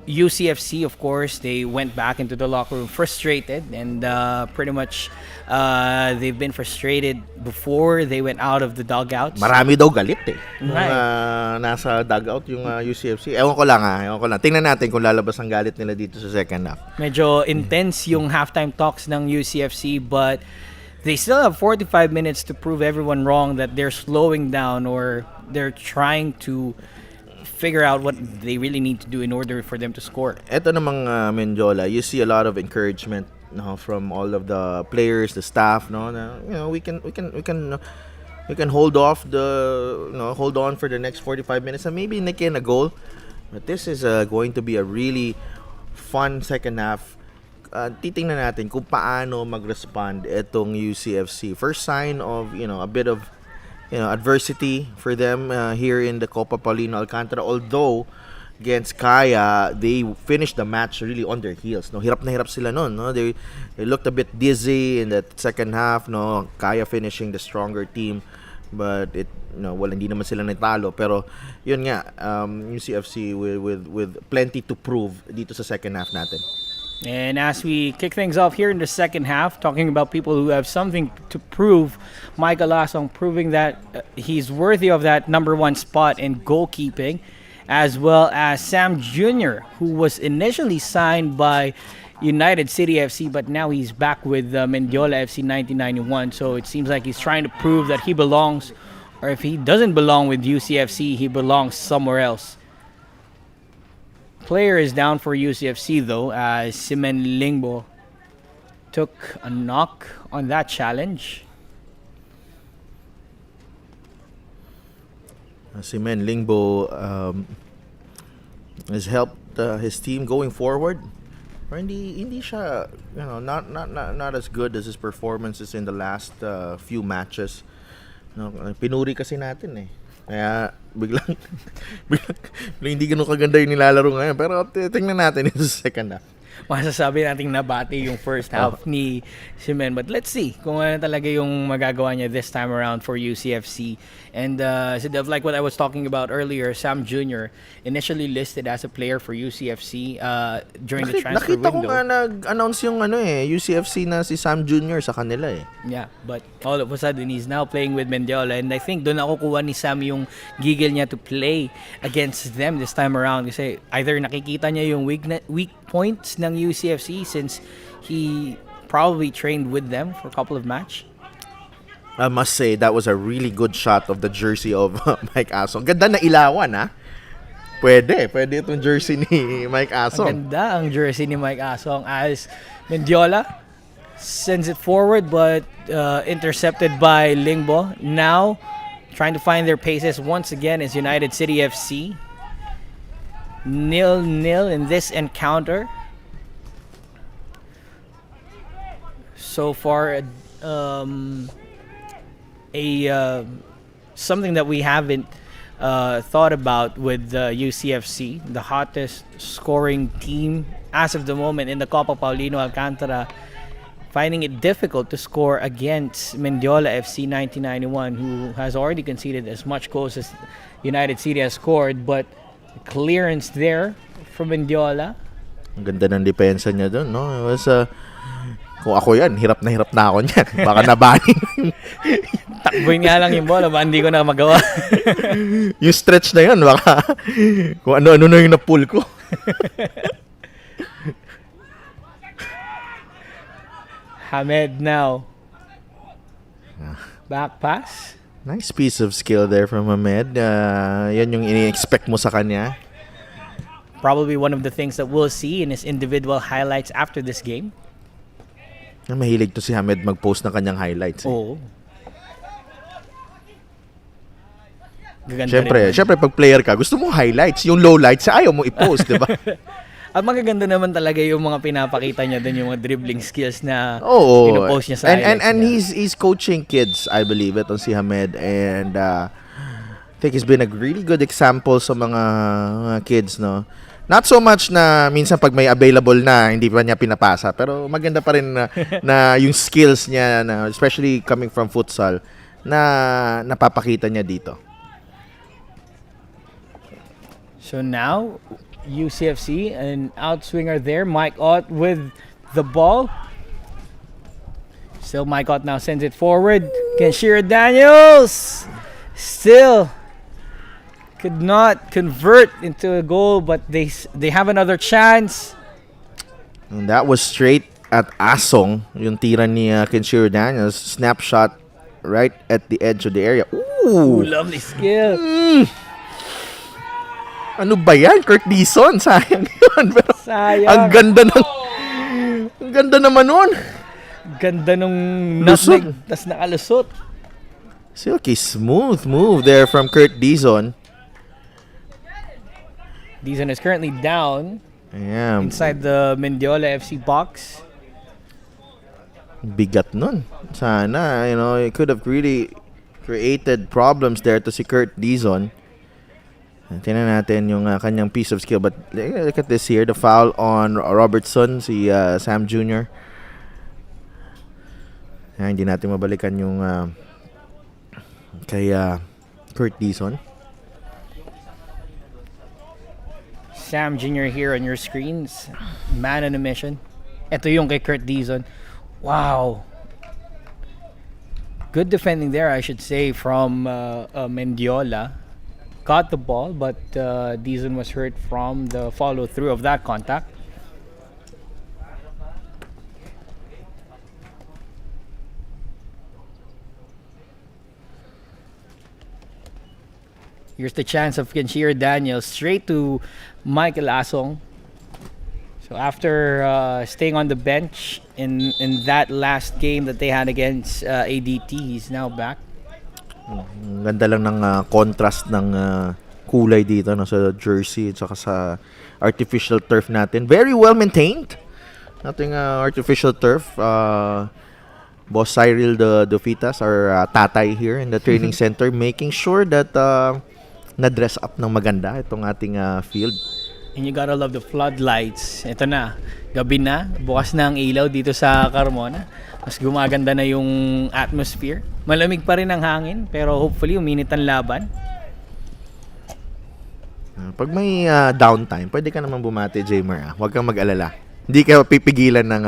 Speaker 3: UCFC, of course, they went back into the locker room frustrated, and pretty much they've been frustrated before they went out of the dugout.
Speaker 1: Marami daw galit eh.
Speaker 3: Right.
Speaker 1: Nasa dugout yung UCFC. Ewan ko lang. Tingnan natin kung lalabas ang galit nila dito sa second half.
Speaker 3: Medyo intense yung halftime talks ng UCFC, but they still have 45 minutes to prove everyone wrong that they're slowing down, or they're trying to figure out what they really need to do in order for them to score.
Speaker 1: Ito namang Mendiola, you see a lot of encouragement from all of the players, the staff, na, we can hold hold on for the next 45 minutes and maybe nick in a goal. But this is going to be a really fun second half. Titingnan natin kung paano mag-respond itong UCFC. First sign of, a bit of adversity for them here in the Copa Paulino Alcantara. Although against Kaya, they finished the match really on their heels. Hirap na hirap sila noon. They looked a bit dizzy in that second half. Kaya finishing the stronger team, but hindi naman sila natalo. Pero yun nga, UCFC with plenty to prove dito sa second half natin.
Speaker 3: And as we kick things off here in the second half, talking about people who have something to prove, Michael Asong proving that he's worthy of that number 1 spot in goalkeeping, as well as Sam Jr., who was initially signed by United City FC, but now he's back with Mendiola FC 1991. So it seems like he's trying to prove that he belongs, or if he doesn't belong with UCFC, he belongs somewhere else. Player is down for UCFC though, as Simen Lingbo took a knock on that challenge.
Speaker 1: Simen Lingbo has helped his team going forward. Pero hindi siya, not as good as his performances in the last few matches. Pinuri kasi natin eh. Kaya biglang hindi ganun kaganda yung nilalaro ngayon. Pero tingnan natin ito sa second half.
Speaker 3: masasabi nating nabati yung first half ni Simen. But let's see kung ano talaga yung magagawa niya this time around for UCFC. And like what I was talking about earlier, Sam Jr. initially listed as a player for UCFC during the transfer
Speaker 1: Nakita ko
Speaker 3: window.
Speaker 1: nga nag-announce yung UCFC na si Sam Jr. sa kanila eh.
Speaker 3: Yeah, but all of a sudden he's now playing with Mendiola, and I think doon ako kuha ni Sam yung gigil niya to play against them this time around kasi either nakikita niya yung weak points ng UCFC since he probably trained with them for a couple of match.
Speaker 1: I must say that was a really good shot of the jersey of Mike Asong. Ganda na ilawan ha. Pwede itong jersey ni Mike Asong.
Speaker 3: Ganda ang jersey ni Mike Asong as Mendiola sends it forward but intercepted by Lingbo. Now trying to find their paces once again is United City FC. 0-0 in this encounter. So far, something that we haven't thought about with UCFC, the hottest scoring team as of the moment in the Copa Paulino Alcantara, finding it difficult to score against Mendiola FC 1991, who has already conceded as much goals as United City has scored, but clearance there from Mendiola.
Speaker 1: Ang ganda ng depensa niya doon, no? It was kung ako yan, hirap na ako niyan. Baka nabanin.
Speaker 3: Takboy nga lang yung bola, ba hindi ko na magawa.
Speaker 1: Yung stretch na yun, baka kung ano-ano na yung na-pull ko.
Speaker 3: Hamed now. Back pass.
Speaker 1: Nice piece of skill there from Ahmed. Yan yung ini-expect mo sa kanya.
Speaker 3: Probably one of the things that we'll see in his individual highlights after this game.
Speaker 1: Mahilig to si Ahmed mag-post ng kanyang highlights.
Speaker 3: Oo. Gaganda
Speaker 1: Siyempre, pag player ka, gusto mo highlights. Yung lowlights, ayaw mo i-post, di ba?
Speaker 3: At magaganda naman talaga yung mga pinapakita niya doon, yung mga dribbling skills na
Speaker 1: Oo.
Speaker 3: pinopost niya sa highlights
Speaker 1: and
Speaker 3: niya.
Speaker 1: he's coaching kids, I believe, itong si Ahmed. And I think he's been a really good example sa mga kids, no? Not so much na minsan pag may available na, hindi pa niya pinapasa. Pero maganda pa rin na yung skills niya, na, especially coming from futsal, na napapakita niya dito.
Speaker 3: So now, UCFC, an outswinger there. Mike Ott with the ball. Still Mike Ott now sends it forward. Kenshiro Daniels still could not convert into a goal, but they have another chance.
Speaker 1: And that was straight at Asong, yung tira ni Kenshiro Daniels. Snapshot right at the edge of the area.
Speaker 3: Ooh, lovely skill.
Speaker 1: Ano ba yan? Kurt Dison, sayang yun. Pero
Speaker 3: Sayang.
Speaker 1: ang ganda naman nun.
Speaker 3: Ganda nung
Speaker 1: Lusot.
Speaker 3: nutmeg, tas nakalusot.
Speaker 1: Silky smooth move there from Kurt Dison.
Speaker 3: Dizon is currently down
Speaker 1: Ayan.
Speaker 3: inside the Mendiola FC box.
Speaker 1: Bigat nun. Sana, it could have really created problems there to si Kurt Dison. Tingnan natin yung kanyang piece of skill. But look at this here. The foul on Robertson, si Sam Jr. Hindi natin mabalikan yung kay Kurt Dison.
Speaker 3: Sam Jr. here on your screens. Man on a mission. Ito yung kay Kurt Dizon. Wow. Good defending there, I should say, from Mendiola. Got the ball, but Dizon was hurt from the follow-through of that contact. Here's the chance of Kenshiro Daniels straight to Michael Asong. So after staying on the bench in that last game that they had against ADT, he's now back.
Speaker 1: Ang ganda lang ng contrast ng kulay dito sa jersey at saka sa artificial turf natin. Very well maintained. Nothing artificial turf. Boss Cyril Dofitas, our tatay here in the training center, making sure that na-dress up ng maganda itong ating field.
Speaker 3: And you gotta love the floodlights. Ito na, gabi na, bukas na ang ilaw dito sa Carmona. Mas gumaganda na yung atmosphere. Malamig pa rin ang hangin, pero hopefully uminit ang laban.
Speaker 1: Pag may downtime, pwede ka naman bumati, Jamer. Huwag kang mag-alala. Hindi ka pipigilan ng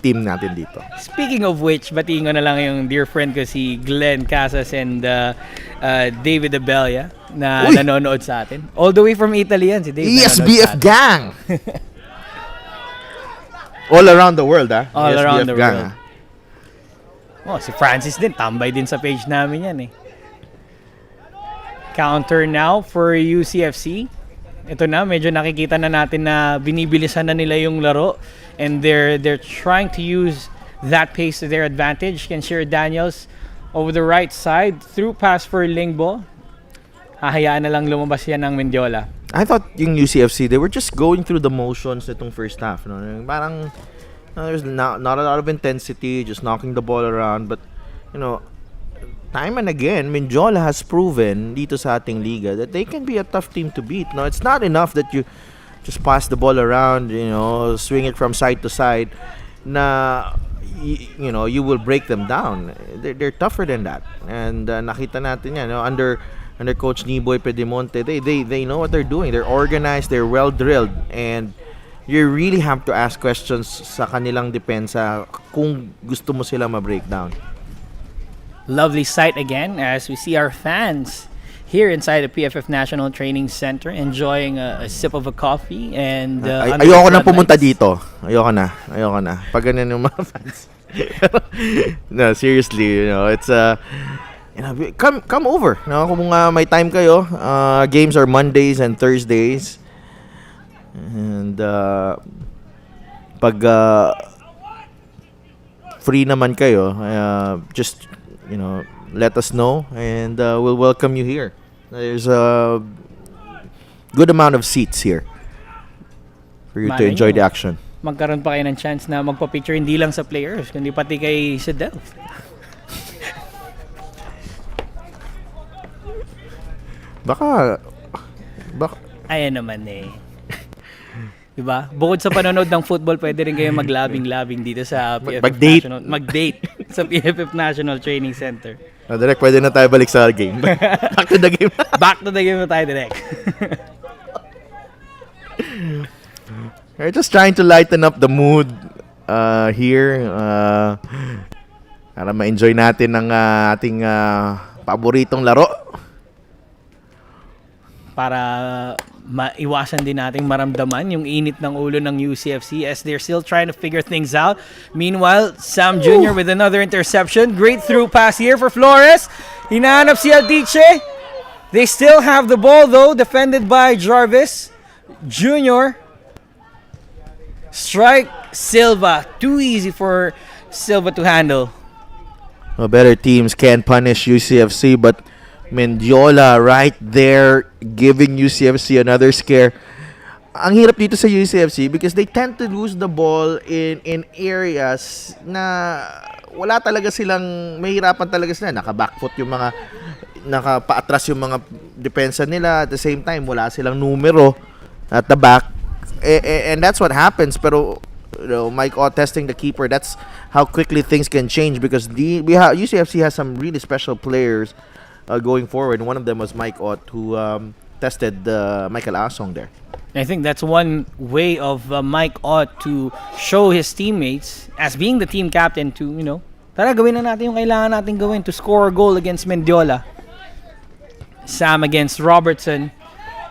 Speaker 1: team natin dito.
Speaker 3: Speaking of which, batiin ko na lang yung dear friend ko si Glenn Casas and David Abella na
Speaker 1: Uy!
Speaker 3: nanonood sa atin. All the way from Italy yan, si David.
Speaker 1: ESBF gang! All around the world,
Speaker 3: All
Speaker 1: ESBF
Speaker 3: around the
Speaker 1: gang,
Speaker 3: world. Oh, si Francis din, tambay din sa page namin yan eh. Counter now for UCFC. Ito na, medyo nakikita na natin na binibilisan na nila yung laro and they're trying to use that pace to their advantage. Can share Daniels over the right side through pass for Lingbo. Hahayaan na lang lumabas yan ng Mendiola.
Speaker 1: I thought yung UCFC, they were just going through the motions itong first half. No? Parang there's not a lot of intensity, just knocking the ball around. But, time and again, Mendiola has proven dito sa ating liga that they can be a tough team to beat. No, it's not enough that you just pass the ball around, swing it from side to side. You will break them down. They're tougher than that. And nakita natin yan, under Coach Niboy Pedemonte, they know what they're doing. They're organized, they're well drilled, and you really have to ask questions sa kanilang depensa kung gusto mo sila ma-break down.
Speaker 3: Lovely sight again as we see our fans here inside the PFF National Training Center enjoying a sip of a coffee and
Speaker 1: ayoko na pumunta dito. Ayoko na. Pag ganun yung mga fans. No, seriously, it's come over. Kung may time kayo, games are Mondays and Thursdays. And pag free naman kayo, just let us know and we'll welcome you here. There's a good amount of seats here for you to enjoy the action.
Speaker 3: Magkaroon pa kayo ng chance na magpa-picture hindi lang sa players, kundi pati kay Sidel.
Speaker 1: Baka
Speaker 3: Ayan naman eh. Diba? Bukod sa panonood ng football, pwede rin kayo maglabing-labing dito sa PFF
Speaker 1: Mag-date.
Speaker 3: Mag-date sa PFF National Training Center.
Speaker 1: Direk, pwede na tayo balik sa game. Back to the game.
Speaker 3: Back to the game na tayo, direct.
Speaker 1: We're just trying to lighten up the mood here para ma-enjoy natin ang ating paboritong laro.
Speaker 3: Para maiwasan din nating maramdaman yung init ng ulo ng UCFC as they're still trying to figure things out. Meanwhile, Sam Jr. with another interception. Great through pass here for Flores. Hinahanap si Aldiche. They still have the ball though, defended by Jarvis Jr. Strike Silva. Too easy for Silva to handle.
Speaker 1: Better teams can punish UCFC, but Mendiola right there giving UCFC another scare. Ang hirap dito sa UCFC because they tend to lose the ball in areas na wala talaga silang, mahirapan talaga sila. Naka-backfoot yung mga, naka-paatras yung mga depensa nila. At the same time, wala silang numero at the back. And that's what happens. Pero Mike Ott testing the keeper, that's how quickly things can change because UCFC has some really special players going forward. One of them was Mike Ott, who tested Michael Asong there.
Speaker 3: I think that's one way of Mike Ott to show his teammates as being the team captain to, tara gawin na natin yung kailangan natin gawin to score a goal against Mendiola. Sam against Robertson.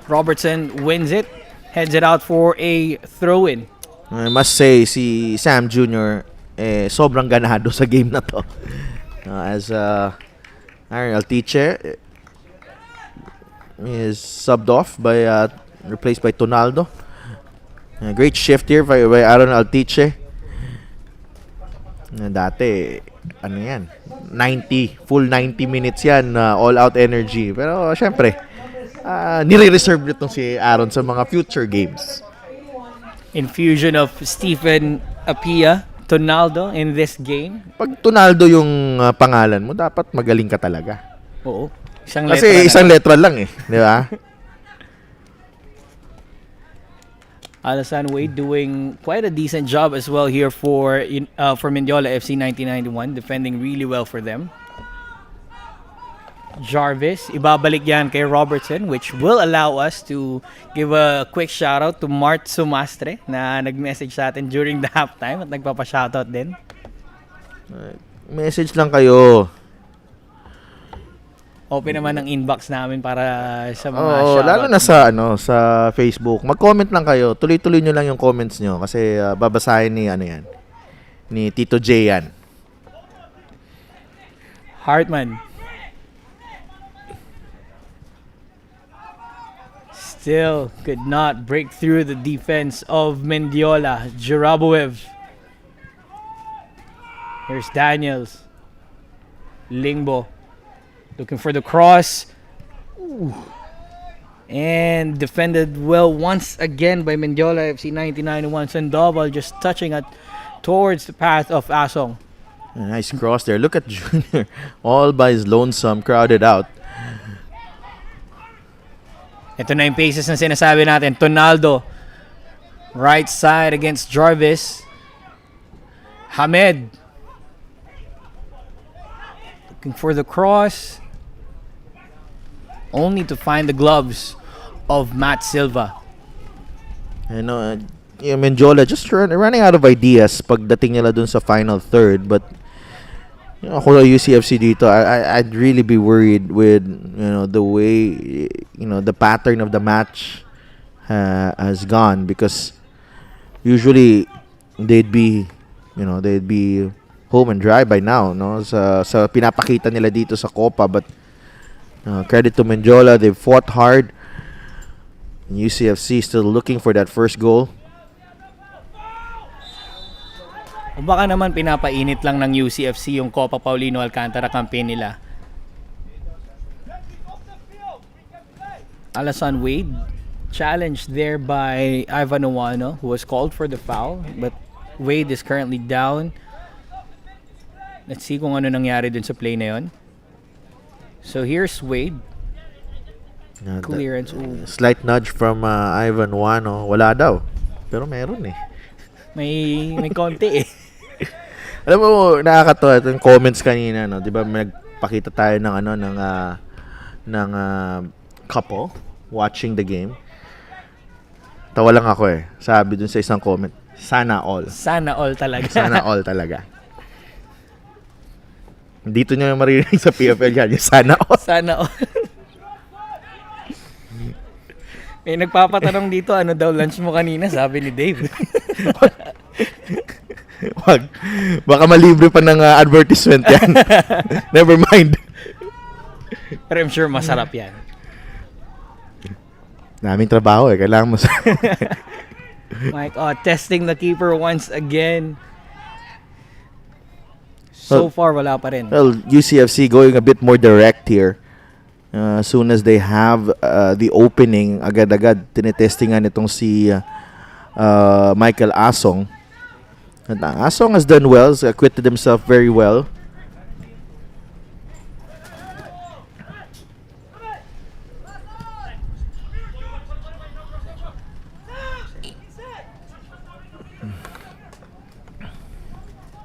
Speaker 3: Robertson wins it, heads it out for a throw-in.
Speaker 1: I must say, si Sam Jr. Sobrang ganado sa game na to. As Aaron Altiche is subbed off by replaced by Tonaldo. Great shift here by Aaron Altiche. Dati yan, full 90 minutes yan, all out energy. Pero syempre, nire-reserve nitong si Aaron sa mga future games.
Speaker 3: Infusion of Stephen Apia Tonaldo in this game.
Speaker 1: Pag Tonaldo yung pangalan mo, dapat magaling ka talaga.
Speaker 3: Oo.
Speaker 1: Kasi isang letra lang eh, di ba?
Speaker 3: Alasan Wade doing quite a decent job as well here for Mendiola FC 1991, defending really well for them. Jarvis, ibabalik yan kay Robertson, which will allow us to give a quick shoutout to Mart Sumastre na nag-message sa atin during the halftime at nagpapa-shoutout din.
Speaker 1: Message lang kayo.
Speaker 3: Open naman ang inbox namin para sa mga
Speaker 1: Oo, lalo na sa sa Facebook. Mag-comment lang kayo. Tuloy-tuloy nyo lang yung comments nyo kasi babasahin ni Tito J yan.
Speaker 3: Hartman. Still could not break through the defense of Mendiola. Juraboev. Here's Daniels. Lingbo. Looking for the cross. Ooh. And defended well once again by Mendiola FC 1991. Sandoval just touching towards the path of Asong.
Speaker 1: Nice cross there. Look at Junior. All by his lonesome, crowded out.
Speaker 3: Ito na yung paces na sinasabi natin. Tonaldo. Right side against Jarvis. Hamed. Looking for the cross. Only to find the gloves of Matt Silva.
Speaker 1: Mendiola just running out of ideas pagdating nila dun sa final third. But ako na UCFC dito, I'd really be worried with the way the pattern of the match has gone, because usually they'd be home and dry by now, no, sa pinapakita nila dito sa Copa. But credit to Mendiola, they fought hard. And UCFC still looking for that first goal.
Speaker 3: O baka naman pinapainit lang ng UCFC yung Copa Paulino Alcantara campaign nila. Alasan Wade, challenged there by Ivan Owano, who was called for the foul, but Wade is currently down. Let's see kung ano nangyari dun sa play na yun. So here's Wade. Clearance.
Speaker 1: Slight nudge from Ivan Owano. Wala daw. Pero meron eh.
Speaker 3: May konti eh.
Speaker 1: Alam mo, nakakatawa itong comments kanina, no? 'Di ba, nagpakita tayo ng couple watching the game. Tawa lang ako eh. Sabi dun sa isang comment, sana all.
Speaker 3: Sana all talaga.
Speaker 1: Sana all talaga. Dito nyo maririnig sa PFL yan, yung sana all.
Speaker 3: Sana all. May nagpapatanong dito, ano daw lunch mo kanina? Sabi ni Dave.
Speaker 1: Wag. Baka malibre pa ng advertisement yan. Never mind.
Speaker 3: Pero I'm sure masarap yan.
Speaker 1: Naming trabaho eh. Kailangan mo
Speaker 3: Mike, testing the keeper once again. So far, wala pa rin.
Speaker 1: Well, UCFC going a bit more direct here. As soon as they have the opening, agad-agad tinetestingan itong si Michael Asong. And Asong has done well, has acquitted himself very well.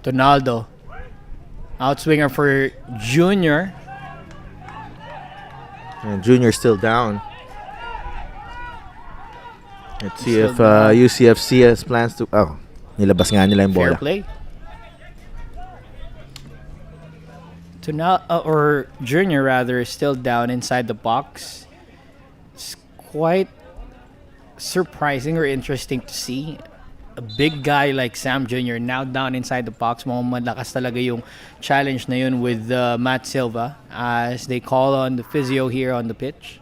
Speaker 3: Tonaldo. Outswinger for Junior.
Speaker 1: And Junior still down. Let's see
Speaker 3: Still
Speaker 1: if
Speaker 3: down.
Speaker 1: UCFC has plans to... Oh, nilabas nga nila yung
Speaker 3: Fair
Speaker 1: bola.
Speaker 3: play. Or Junior rather, is still down inside the box. It's quite surprising or interesting to see a big guy like Sam Jr. now down inside the box. Mukhang malakas talaga yung challenge na yun with Matt Silva as they call on the physio here on the pitch.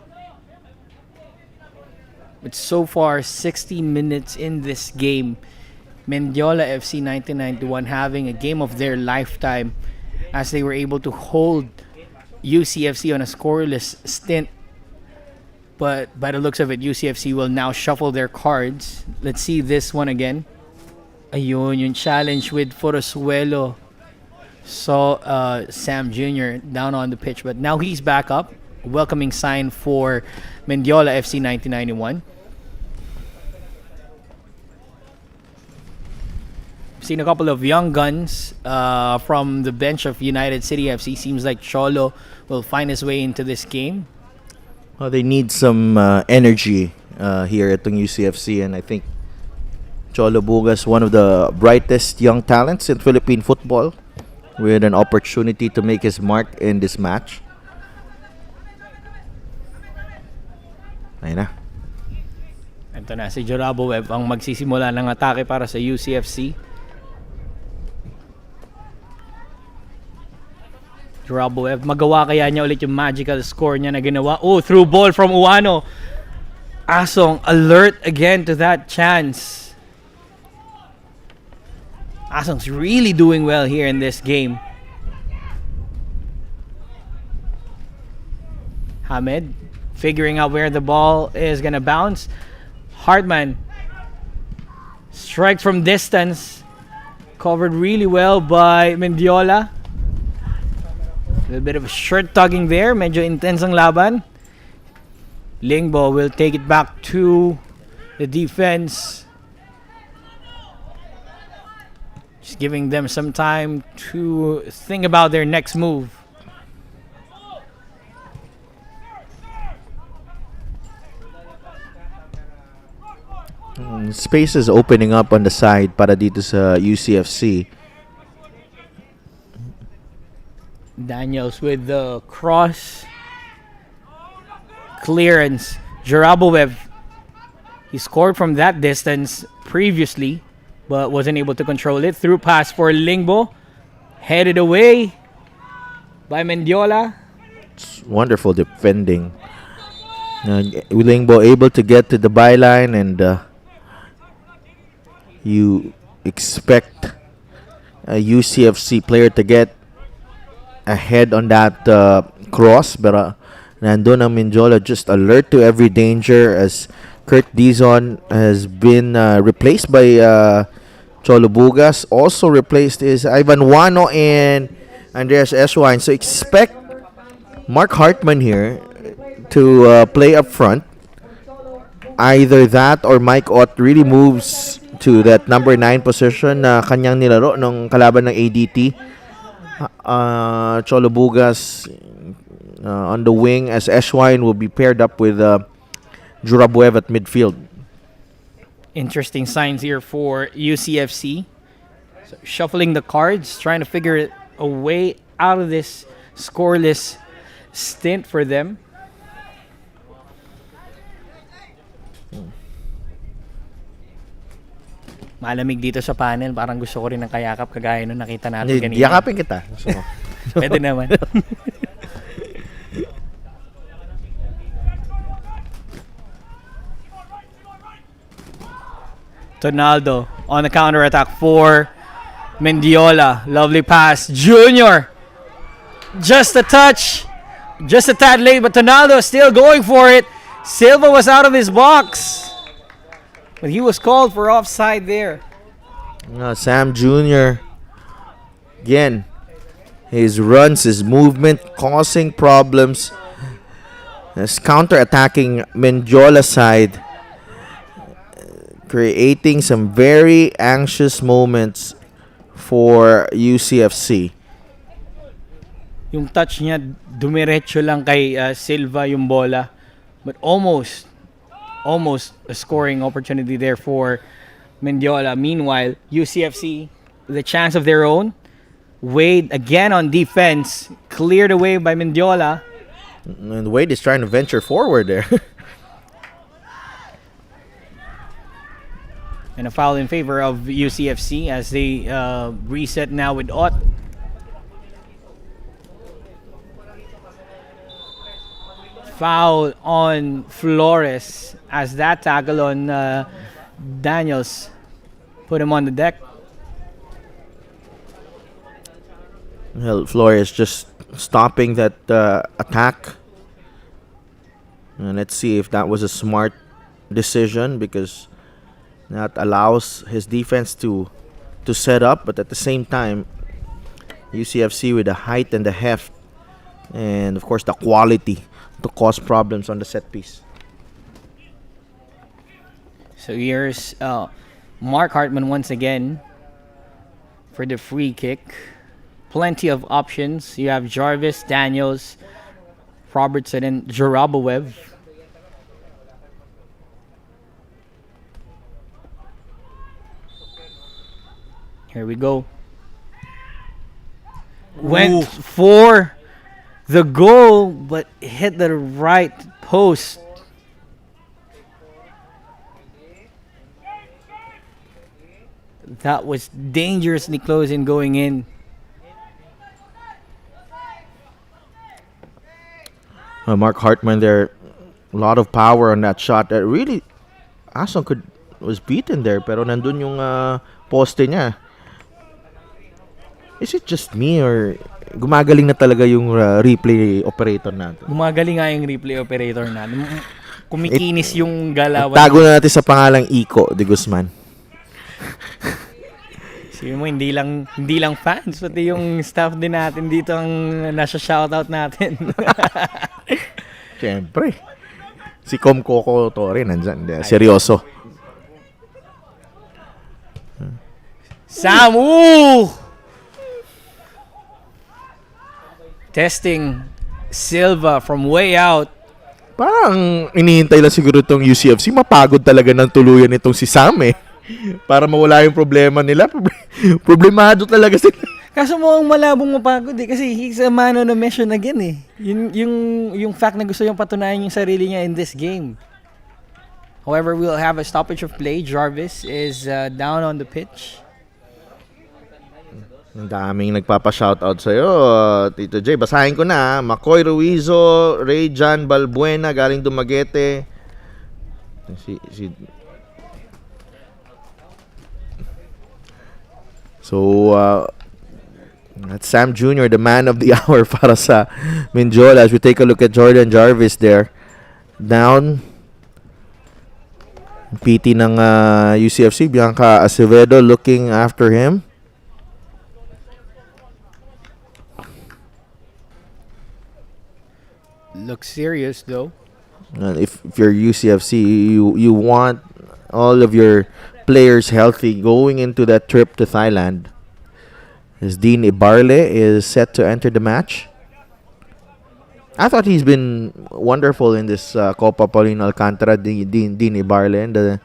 Speaker 3: But so far, 60 minutes in this game, Mendiola FC 1991 having a game of their lifetime as they were able to hold UCFC on a scoreless stint. But by the looks of it, UCFC will now shuffle their cards. Let's see this one again. Ayun, yung challenge with Forosuelo. So, Sam Jr. down on the pitch. But now he's back up. Welcoming sign for Mendiola FC 1991. seen a couple of young guns from the bench of United City FC. Seems like Cholo will find his way into this game.
Speaker 1: Well, they need some energy here at UCFC, and I think Cholo Bugas, one of the brightest young talents in Philippine football, with an opportunity to make his mark in this match. Ayun na.
Speaker 3: Ito na, si Jorabo Webb ang magsisimula ng atake para sa UCFC. Jorabo Webb, magawa kaya niya ulit yung magical score niya na ginawa? Oh, through ball from Uwano. Asong alert again to that chance. Asong's really doing well here in this game. Hamed figuring out where the ball is gonna bounce. Hartman strikes from distance, covered really well by Mendiola. A little bit of a shirt tugging there, medyo intense ang laban. Lingbo will take it back to the defense. Just giving them some time to think about their next move.
Speaker 1: Space is opening up on the side para dito sa UCFC.
Speaker 3: Daniels with the cross. Clearance. Jarabowev. He scored from that distance previously, but wasn't able to control it. Through pass for Lingbo. Headed away by Mendiola.
Speaker 1: It's wonderful defending. Lingbo able to get to the byline, and you expect a UCFC player to get ahead on that cross, but nandun ang Mendiola, just alert to every danger, as Kurt Dizon has been replaced by Cholo Bugas. Also replaced is Ivan Wano and Andreas Eswine. So expect Mark Hartman here to play up front. Either that or Mike Ott really moves to that number 9 position na kanyang nilaro nung kalaban ng ADT. Cholo Bugas on the wing, as Eswine will be paired up with Jurabuev at midfield.
Speaker 3: Interesting signs here for UCFC. So shuffling the cards, trying to figure a way out of this scoreless stint for them. Malamig dito sa panel. Parang gusto ko rin ng kayakap kagaya nung nakita natin kanina.
Speaker 1: Yakapin kita. So,
Speaker 3: Pwede naman. Tonaldo on the counter attack for Mendiola. Lovely pass. Junior. Just a touch. Just a tad late, but Tonaldo still going for it. Silva was out of his box, but he was called for offside there.
Speaker 1: Sam Jr. Again, his runs, his movement causing problems. His counter-attacking Mendiola side, creating some very anxious moments for UCFC.
Speaker 3: Yung touch niya, dumiretso lang kay Silva yung bola. But almost a scoring opportunity there for Mendiola. Meanwhile, UCFC, with a chance of their own. Wade again on defense. Cleared away by Mendiola.
Speaker 1: And Wade is trying to venture forward there.
Speaker 3: And a foul in favor of UCFC as they reset now with Ott. Foul on Flores as that tackle on Daniels put him on the deck.
Speaker 1: Well, Flores just stopping that attack. And let's see if that was a smart decision, because that allows his defense to set up, but at the same time, UCFC with the height and the heft, and of course the quality to cause problems on the set piece.
Speaker 3: So here's Mark Hartman once again for the free kick. Plenty of options. You have Jarvis, Daniels, Robertson, and Jarabowev. Here we go. Went for the goal, but hit the right post. That was dangerously close in going in.
Speaker 1: Mark Hartman there, a lot of power on that shot. Really, Ason was beaten there, pero nandun yung poste niya. Is it just me or gumagaling na talaga yung replay operator natin?
Speaker 3: Gumagaling nga yung replay operator natin. Kumikinis yung galawan.
Speaker 1: Tago na natin sa pangalang Iko de Guzman.
Speaker 3: Sige mo, hindi lang fans, pati yung staff din natin dito ang nasa shoutout natin.
Speaker 1: Siyempre. Si Com Coco Torre nandyan. Seryoso.
Speaker 3: Samu! Testing Silva from way out.
Speaker 1: Parang inihintay lang siguro itong UCFC. Mapagod talaga ng tuluyan itong si Sam eh. Para mawala yung problema nila. Problemado talaga sila.
Speaker 3: Kaso mo ang malabong mapagod eh. Kasi he's a man on a mission again eh. Yung fact na gusto niyang patunayan yung sarili niya in this game. However, we'll have a stoppage of play. Jarvis is down on the pitch.
Speaker 1: Ang daming nagpapa-shoutout sa'yo, Tito J. Basahin ko na. Makoy Ruizo, Ray Jan Balbuena, galing Dumaguete. So, that's Sam Jr., the man of the hour para sa Mendiola. As we take a look at Jordan Jarvis there. Down. PT ng UCFC, Bianca Acevedo looking after him.
Speaker 3: Looks serious though.
Speaker 1: If you're UCFC, you want all of your players healthy going into that trip to Thailand. As Dean Ibarle is set to enter the match. I thought he's been wonderful in this Copa Paulino Alcantara, Dean Ibarle, in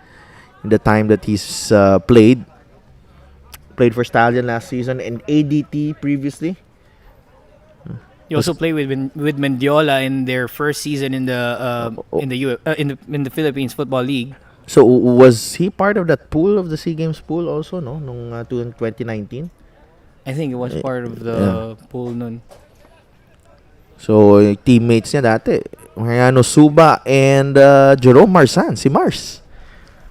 Speaker 1: the time that he's played. Played for Stallion last season and ADT previously.
Speaker 3: He also played with Mendiola in their first season in the Philippines Football League.
Speaker 1: So was he part of that pool of the SEA Games pool also, no? Nung 2019?
Speaker 3: I think it was part of the pool nun.
Speaker 1: So teammates niya dati, Mariano Suba and Jerome Marsan, si Mars.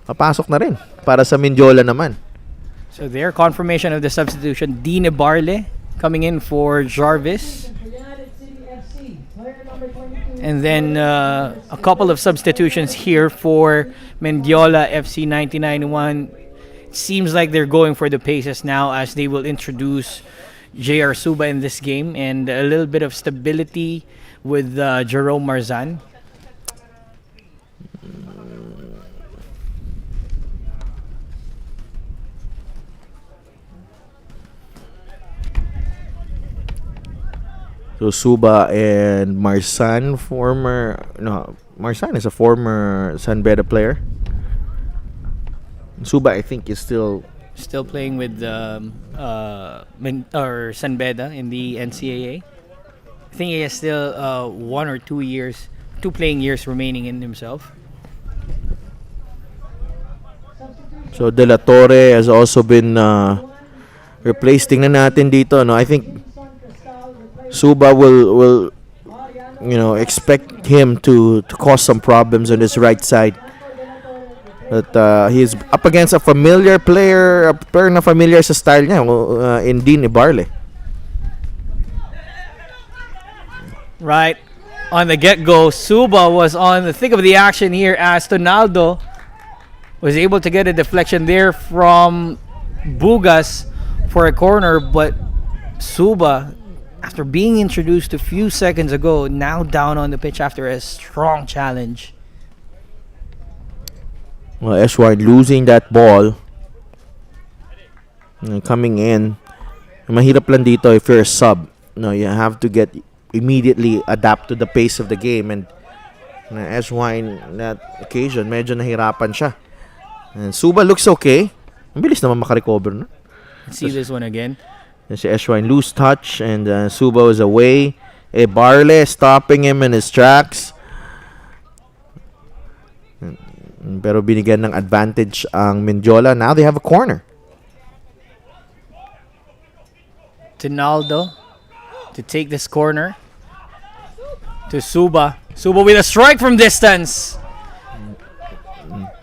Speaker 1: Papasok na rin para sa Mendiola naman.
Speaker 3: So their confirmation of the substitution, Dean Ibarle coming in for Jarvis. And then a couple of substitutions here for Mendiola FC 1991. Seems like they're going for the paces now as they will introduce J.R. Suba in this game and a little bit of stability with Jerome Marzan.
Speaker 1: So Suba and Marsan, Marsan is a former San Beda player. Suba, I think, is still
Speaker 3: playing with San Beda in the NCAA. I think he has still 1 or 2 years, 2 playing years remaining in himself.
Speaker 1: So De La Torre has also been replaced. Tingnan natin dito, no? I think Suba will expect him to cause some problems on his right side. But he's up against a familiar player, a player na familiar sa style niya, in Dean Ibarle.
Speaker 3: Right on the get-go, Suba was on the thick of the action here as Tonaldo was able to get a deflection there from Bugas for a corner, but Suba, after being introduced a few seconds ago, now down on the pitch after a strong challenge.
Speaker 1: Well, Eshward losing that ball. Coming in. Mahirap lang dito if you're a sub. No, you have to get immediately adapt to the pace of the game, and SY in that occasion medyo nahirapan siya. And Suba looks okay. Ang bilis naman makarecover, no?
Speaker 3: Let's see this one again.
Speaker 1: Si SY loose touch, and Suba was away. Barle stopping him in his tracks. Pero binigyan ng advantage ang Mendiola. Now they have a corner.
Speaker 3: Ronaldo to take this corner. To Suba. Suba with a strike from distance.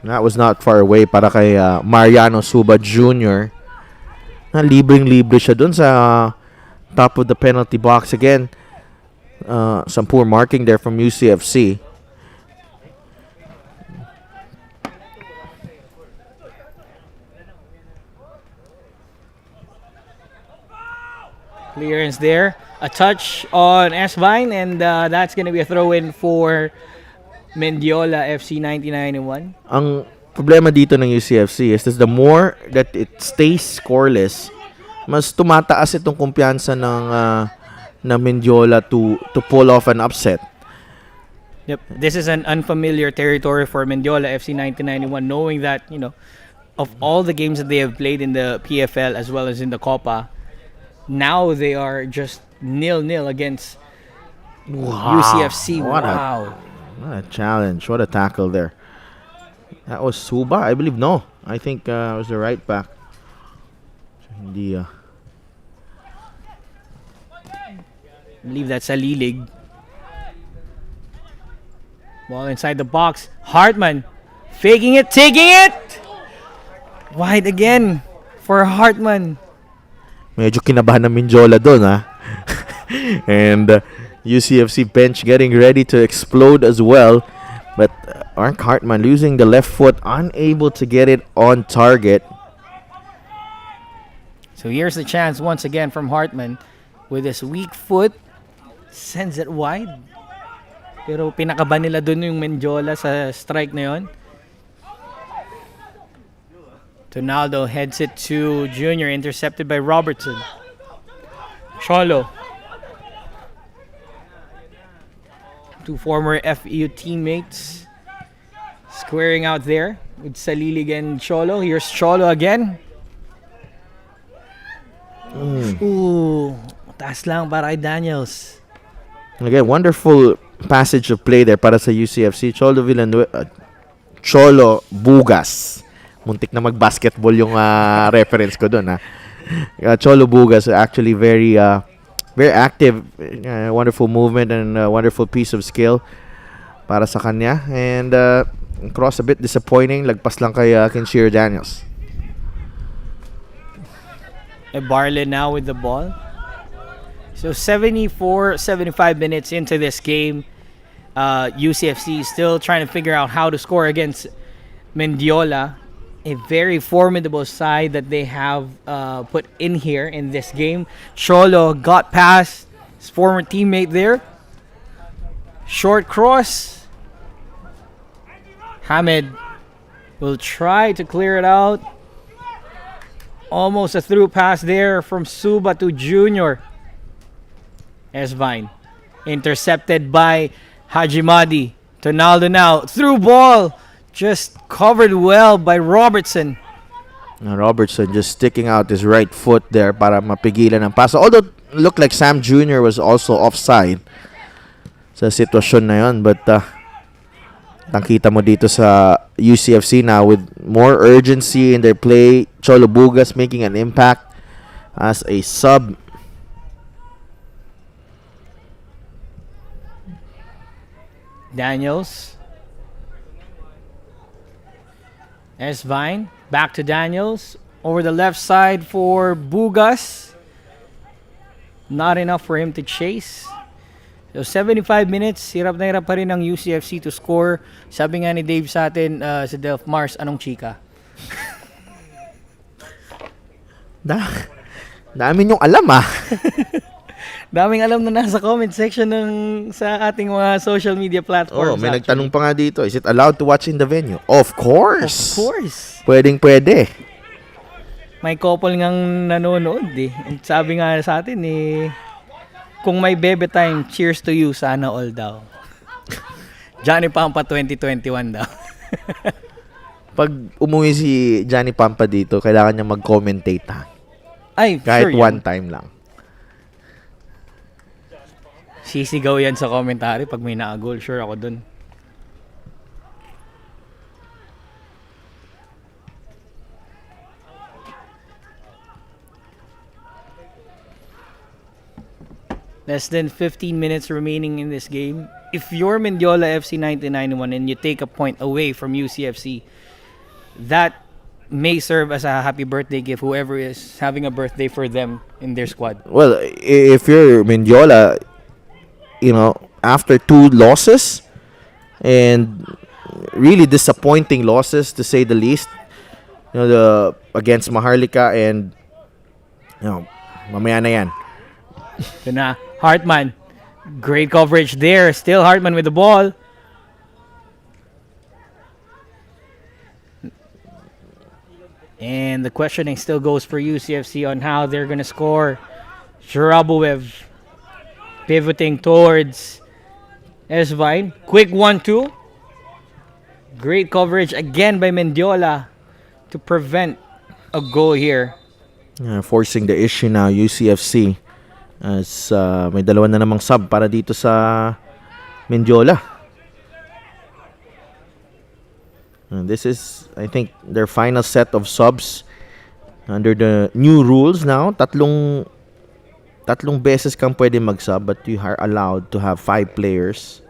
Speaker 1: That was not far away para kay Mariano Suba Jr. Na libreng-libre siya dun sa top of the penalty box. Again, some poor marking there from UCFC.
Speaker 3: Clearance there. A touch on S-Vine, and that's going to be a throw-in for Mendiola FC 1991.
Speaker 1: Ang problema dito ng UCFC is the more that it stays scoreless, mas tumataas itong kumpiyansa ng Mendiola to pull off an upset.
Speaker 3: Yep, this is an unfamiliar territory for Mendiola FC 1991, knowing that, you know, of all the games that they have played in the PFL as well as in the Copa, now they are just 0-0 against UCFC.
Speaker 1: What
Speaker 3: Wow.
Speaker 1: What a challenge. What a tackle there. That was Suba, I believe. No, I think it was the right back. Hindi,
Speaker 3: I believe that's a Lilig. Ball inside the box. Hartman faking it, taking it! Wide again for Hartman.
Speaker 1: medyo kinabahan ng Mendiola doon, ha? And UCFC bench getting ready to explode as well. But Ark Hartman losing the left foot, unable to get it on target.
Speaker 3: So here's the chance once again from Hartman with his weak foot. Sends it wide. Pero pinakaban nila dun yung Mendiola sa strike na yun. Ronaldo heads it to Junior, intercepted by Robertson. Cholo. Two former FEU teammates squaring out there with Salilig and Cholo. Here's Cholo again. Ooh, taas lang para kay Daniels.
Speaker 1: Again, wonderful passage of play there para sa UCFC. Cholo Bugas. Muntik na mag-basketball yung reference ko doon, ha. Cholo Bugas actually very active, wonderful movement and wonderful piece of skill para sa kanya. And cross a bit disappointing, lagpas lang kay Kinshir Daniels.
Speaker 3: Barle now with the ball. So 75 minutes into this game, UCFC is still trying to figure out how to score against Mendiola, a very formidable side that they have put in here in this game. Cholo got past his former teammate there. Short cross. Hamed will try to clear it out. Almost a through pass there from Suba to Junior. S-Vine intercepted by Hajimadi. Ronaldo now through ball, just covered well by Robertson.
Speaker 1: Robertson just sticking out his right foot there para mapigilan ang pass. Although it looked like Sam Jr. was also offside sa sitwasyon na yun, but nakita mo dito sa UCFC now with more urgency in their play. Cholo Bugas making an impact as a sub.
Speaker 3: Daniels. S-Vine. Back to Daniels. Over the left side for Bugas. Not enough for him to chase. So 75 minutes. Hirap na hirap pa rin ang UCFC to score. Sabi nga ni Dave sa atin, sa Delph Mars, anong chika?
Speaker 1: Dami yung alam, ah.
Speaker 3: Daming alam na nasa comment section sa ating mga social media platforms.
Speaker 1: Oh, may nagtanong pa nga dito, is it allowed to watch in the venue? Of course.
Speaker 3: Of course.
Speaker 1: Pwedeng-pwede.
Speaker 3: May couple ngang nanonood eh. And sabi nga sa atin eh, kung may bebe time, cheers to you, sana all daw. Johnny Pampa 2021 daw.
Speaker 1: Pag umuwi si Johnny Pampa dito, kailangan niya mag-commentate ha.
Speaker 3: Ay,
Speaker 1: Kahit
Speaker 3: sure
Speaker 1: one
Speaker 3: yan.
Speaker 1: time lang.
Speaker 3: Sisigaw yan sa commentary pag may na-goal. Sure ako dun. Less than 15 minutes remaining in this game. If you're Mendiola FC 1991 and you take a point away from UCFC, that may serve as a happy birthday gift whoever is having a birthday for them in their squad.
Speaker 1: Well, if you're Mendiola, after 2 losses and really disappointing losses to say the least, the against Maharlika and mamaya na yan.
Speaker 3: Ito na, Hartman. Great coverage there. Still Hartman with the ball. And the questioning still goes for UCFC on how they're going to score. Jaraboev pivoting towards Esvine. Quick 1-2. Great coverage again by Mendiola to prevent a goal here.
Speaker 1: Forcing the issue now, UCFC. As may dalawa na namang sub para dito sa Mendiola. And this is, I think, their final set of subs under the new rules now. Tatlong beses kang pwede mag-sub, but you are allowed to have 5 players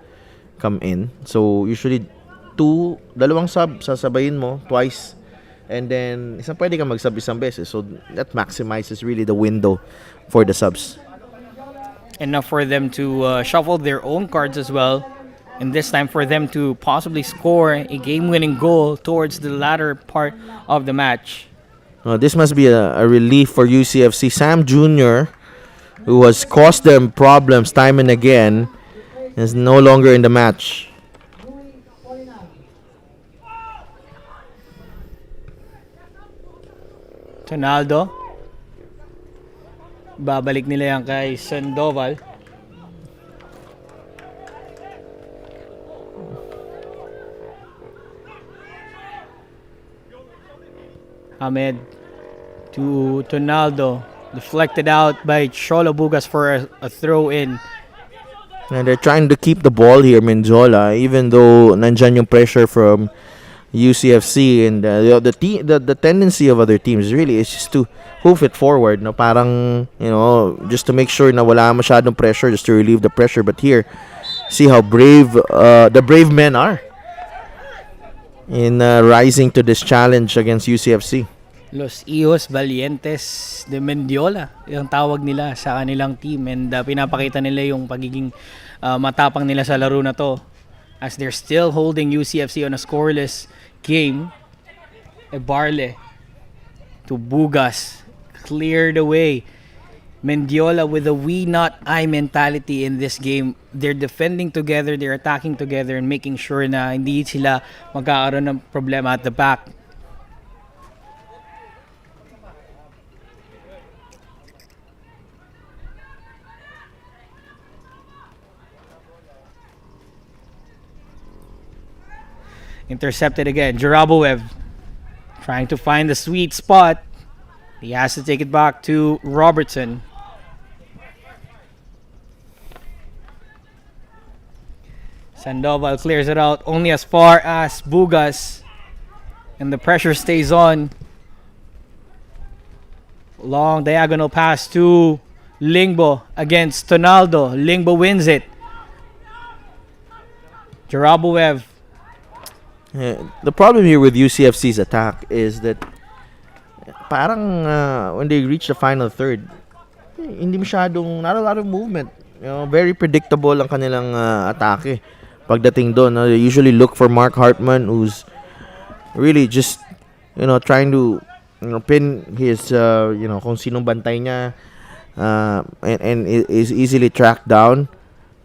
Speaker 1: come in. So usually dalawang sub sasabayin mo twice, and then isang pwede kang mag-sub isang beses. So that maximizes really the window for the subs.
Speaker 3: Enough for them to shuffle their own cards as well. And this time for them to possibly score a game-winning goal towards the latter part of the match.
Speaker 1: This must be a relief for UCFC. Sam Jr., who has caused them problems time and again, is no longer in the match.
Speaker 3: Tonaldo. Babalik nila yan kay Sandoval. Ahmed to Tonaldo. Deflected out by Cholo Bugas for a throw-in.
Speaker 1: And they're trying to keep the ball here, Mendiola, even though nandyan yung pressure from UCFC, and the tendency of other teams really is just to hoof it forward, no? Parang, just to make sure na wala masyadong pressure, just to relieve the pressure. But here, see how brave the brave men are in rising to this challenge against UCFC.
Speaker 3: Los Hijos Valientes de Mendiola, yung tawag nila sa kanilang team, and pinapakita nila yung pagiging matapang nila sa laro na to as they're still holding UCFC on a scoreless game. Ebarle to Bugas, cleared away. Mendiola with a we not I mentality in this game. They're defending together, they're attacking together, and making sure na hindi sila magkakaroon ng problema at the back. Intercepted again. Jaraboev trying to find the sweet spot. He has to take it back to Robertson. Sandoval clears it out only as far as Bugas. And the pressure stays on. Long diagonal pass to Lingbo against Tonaldo. Lingbo wins it. Jaraboev.
Speaker 1: The problem here with UCFC's attack is that parang when they reach the final third, hindi masyadong, not a lot of movement. Very predictable ang kanilang atake. Pagdating doon, they usually look for Mark Hartman, who's really just trying to pin his kung sinong bantay niya, and is easily tracked down,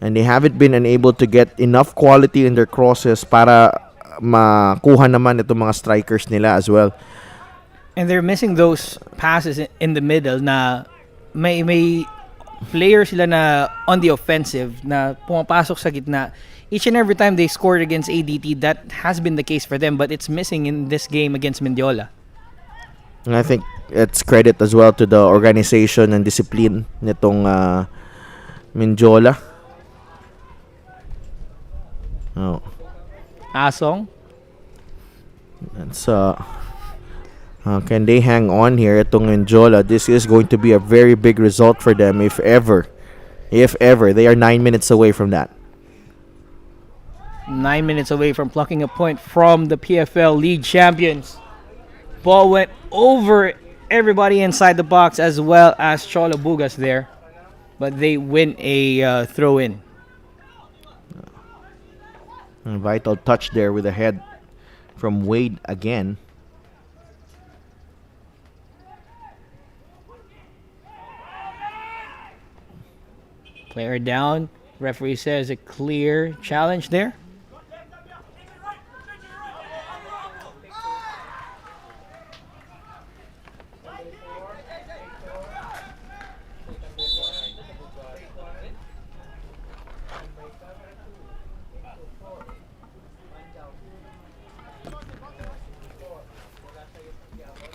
Speaker 1: and they haven't been unable to get enough quality in their crosses para makuha naman itong mga strikers nila as well.
Speaker 3: And they're missing those passes in the middle na may player sila na on the offensive na pumapasok sa gitna. Each and every time they scored against ADT, that has been the case for them, but it's missing in this game against Mendiola.
Speaker 1: And I think it's credit as well to the organization and discipline nitong Mendiola. Oh.
Speaker 3: Asong,
Speaker 1: That's can they hang on here itong Mendiola? This is going to be a very big result for them if ever. If ever. They are 9 minutes away from that.
Speaker 3: 9 minutes away from plucking a point from the PFL League champions. Ball went over everybody inside the box as well as Cholo Bugas there. But they win a throw-in.
Speaker 1: A vital touch there with a head from Wade again.
Speaker 3: Player down. Referee says a clear challenge there.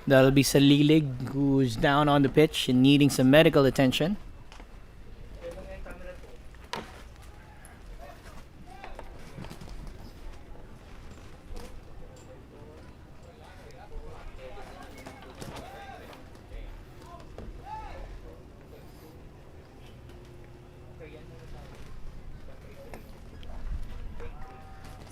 Speaker 3: That'll be Salilig, who's down on the pitch and needing some medical attention.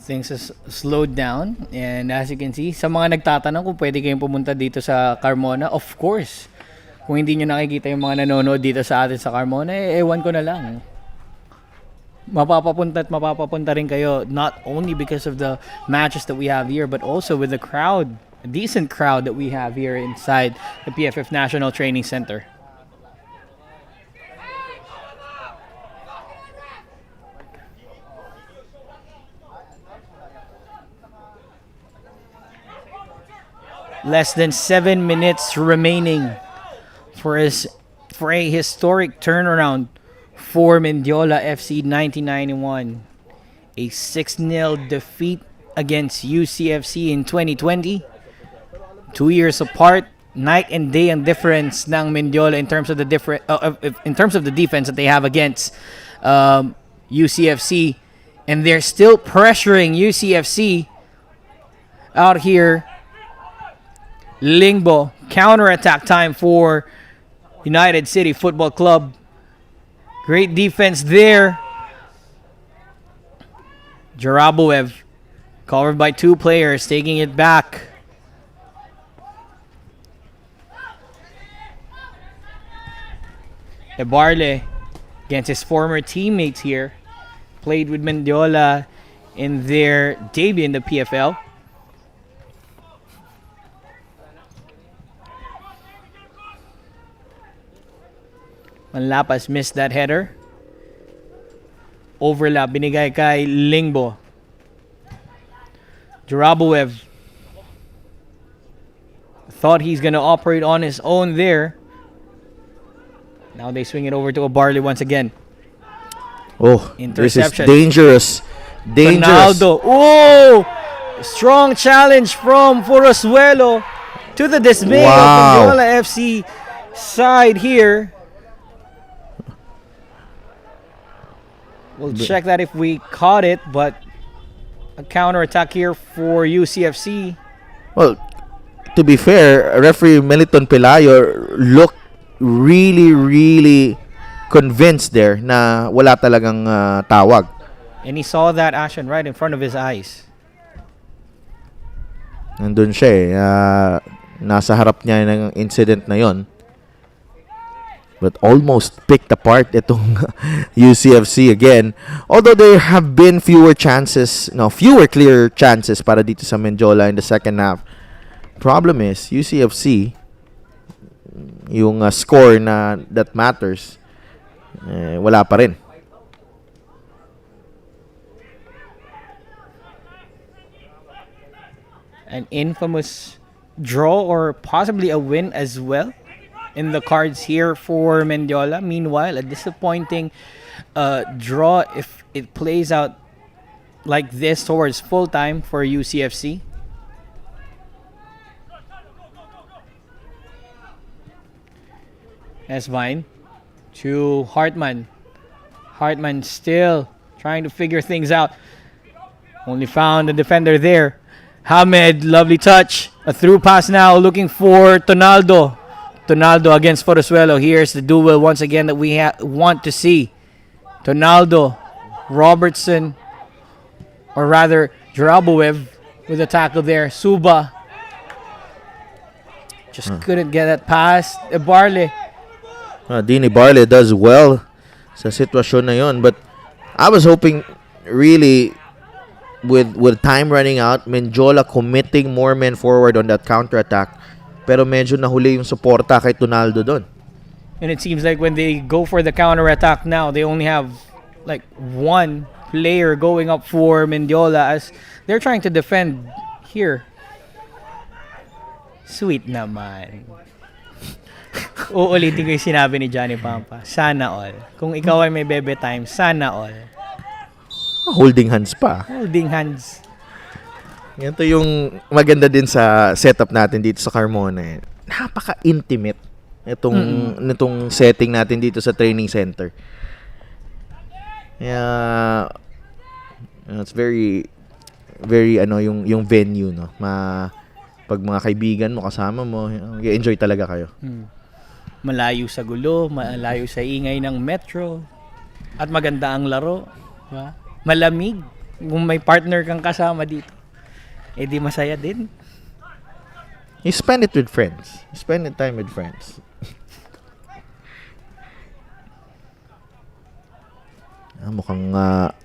Speaker 3: Things has slowed down, and as you can see, sa mga nagtatanong kung pwede kayong pumunta dito sa Carmona, of course. Kung hindi nyo nakikita yung mga nanonood dito sa atin sa Carmona, ewan ko na lang. Mapapapunta at mapapapunta rin kayo, not only because of the matches that we have here, but also with the crowd, a decent crowd that we have here inside the PFF National Training Center. Less than 7 minutes remaining for a historic turnaround for Mendiola FC 1991. A 6-0 defeat against UCFC in 2020. 2 years apart, night and day ang difference ng Mendiola in terms of the defense that they have against UCFC, and they're still pressuring UCFC out here. Lingbo, counter-attack time for United City Football Club. Great defense there. Jaraboev, covered by two players, taking it back. Ebarle, against his former teammates here, played with Mendiola in their debut in the PFL. Manlapas missed that header. Overlap, binigay kay Lingbo. Jaraboev thought he's gonna operate on his own there. Now they swing it over to Barley once again.
Speaker 1: Oh, this is
Speaker 3: Interception.
Speaker 1: dangerous. Dangerous.
Speaker 3: Ronaldo. Oh! Strong challenge from Forosuelo to the dismay of Mendiola FC side here. We'll check that if we caught it, but a counter-attack here for UCFC.
Speaker 1: Well, to be fair, referee Meliton Pelayo looked really convinced there na wala talagang tawag.
Speaker 3: And he saw that action right in front of his eyes.
Speaker 1: Nandun siya eh. Nasa harap niya ng incident na yon. But almost picked apart itong UCFC again. Although there have been fewer clear chances para dito sa Mendiola in the second half. Problem is, UCFC, yung score na that matters, wala pa rin.
Speaker 3: An infamous draw or possibly a win as well in the cards here for Mendiola. Meanwhile, a disappointing draw if it plays out like this towards full time for UCFC. Esvine to Hartman. Hartman still trying to figure things out. Only found the defender there. Hamed, lovely touch. A through pass now looking for Tonaldo. Tonaldo against Forusuelo. Here's the duel once again that we want to see. Tonaldo, Robertson, or rather Jaraboev with a tackle there. Suba just couldn't get that pass. Barley.
Speaker 1: Dini Barley does well sa sitwasyon na yon, but I was hoping really with time running out, Mendiola committing more men forward on that counter-attack, pero medyo nahuli yung suporta kay Tonaldo doon.
Speaker 3: And it seems like when they go for the counter-attack now, they only have like one player going up for Mendiola as they're trying to defend here. Sweet naman. Uulitin ko yung sinabi ni Johnny Pampa. Sana all. Kung ikaw ay may bebe time, sana all.
Speaker 1: Holding hands pa.
Speaker 3: Holding hands.
Speaker 1: Ito yung maganda din sa setup natin dito sa Carmona. Napaka-intimate nitong setting natin dito sa training center. Yeah, it's very yung venue, no. Pag mga kaibigan mo kasama mo, enjoy talaga kayo.
Speaker 3: Malayo sa gulo, malayo sa ingay ng metro, at maganda ang laro. Diba? Malamig. Kung may partner kang kasama dito, di masaya din.
Speaker 1: You spend it with friends. You spend the time with friends. Mukhang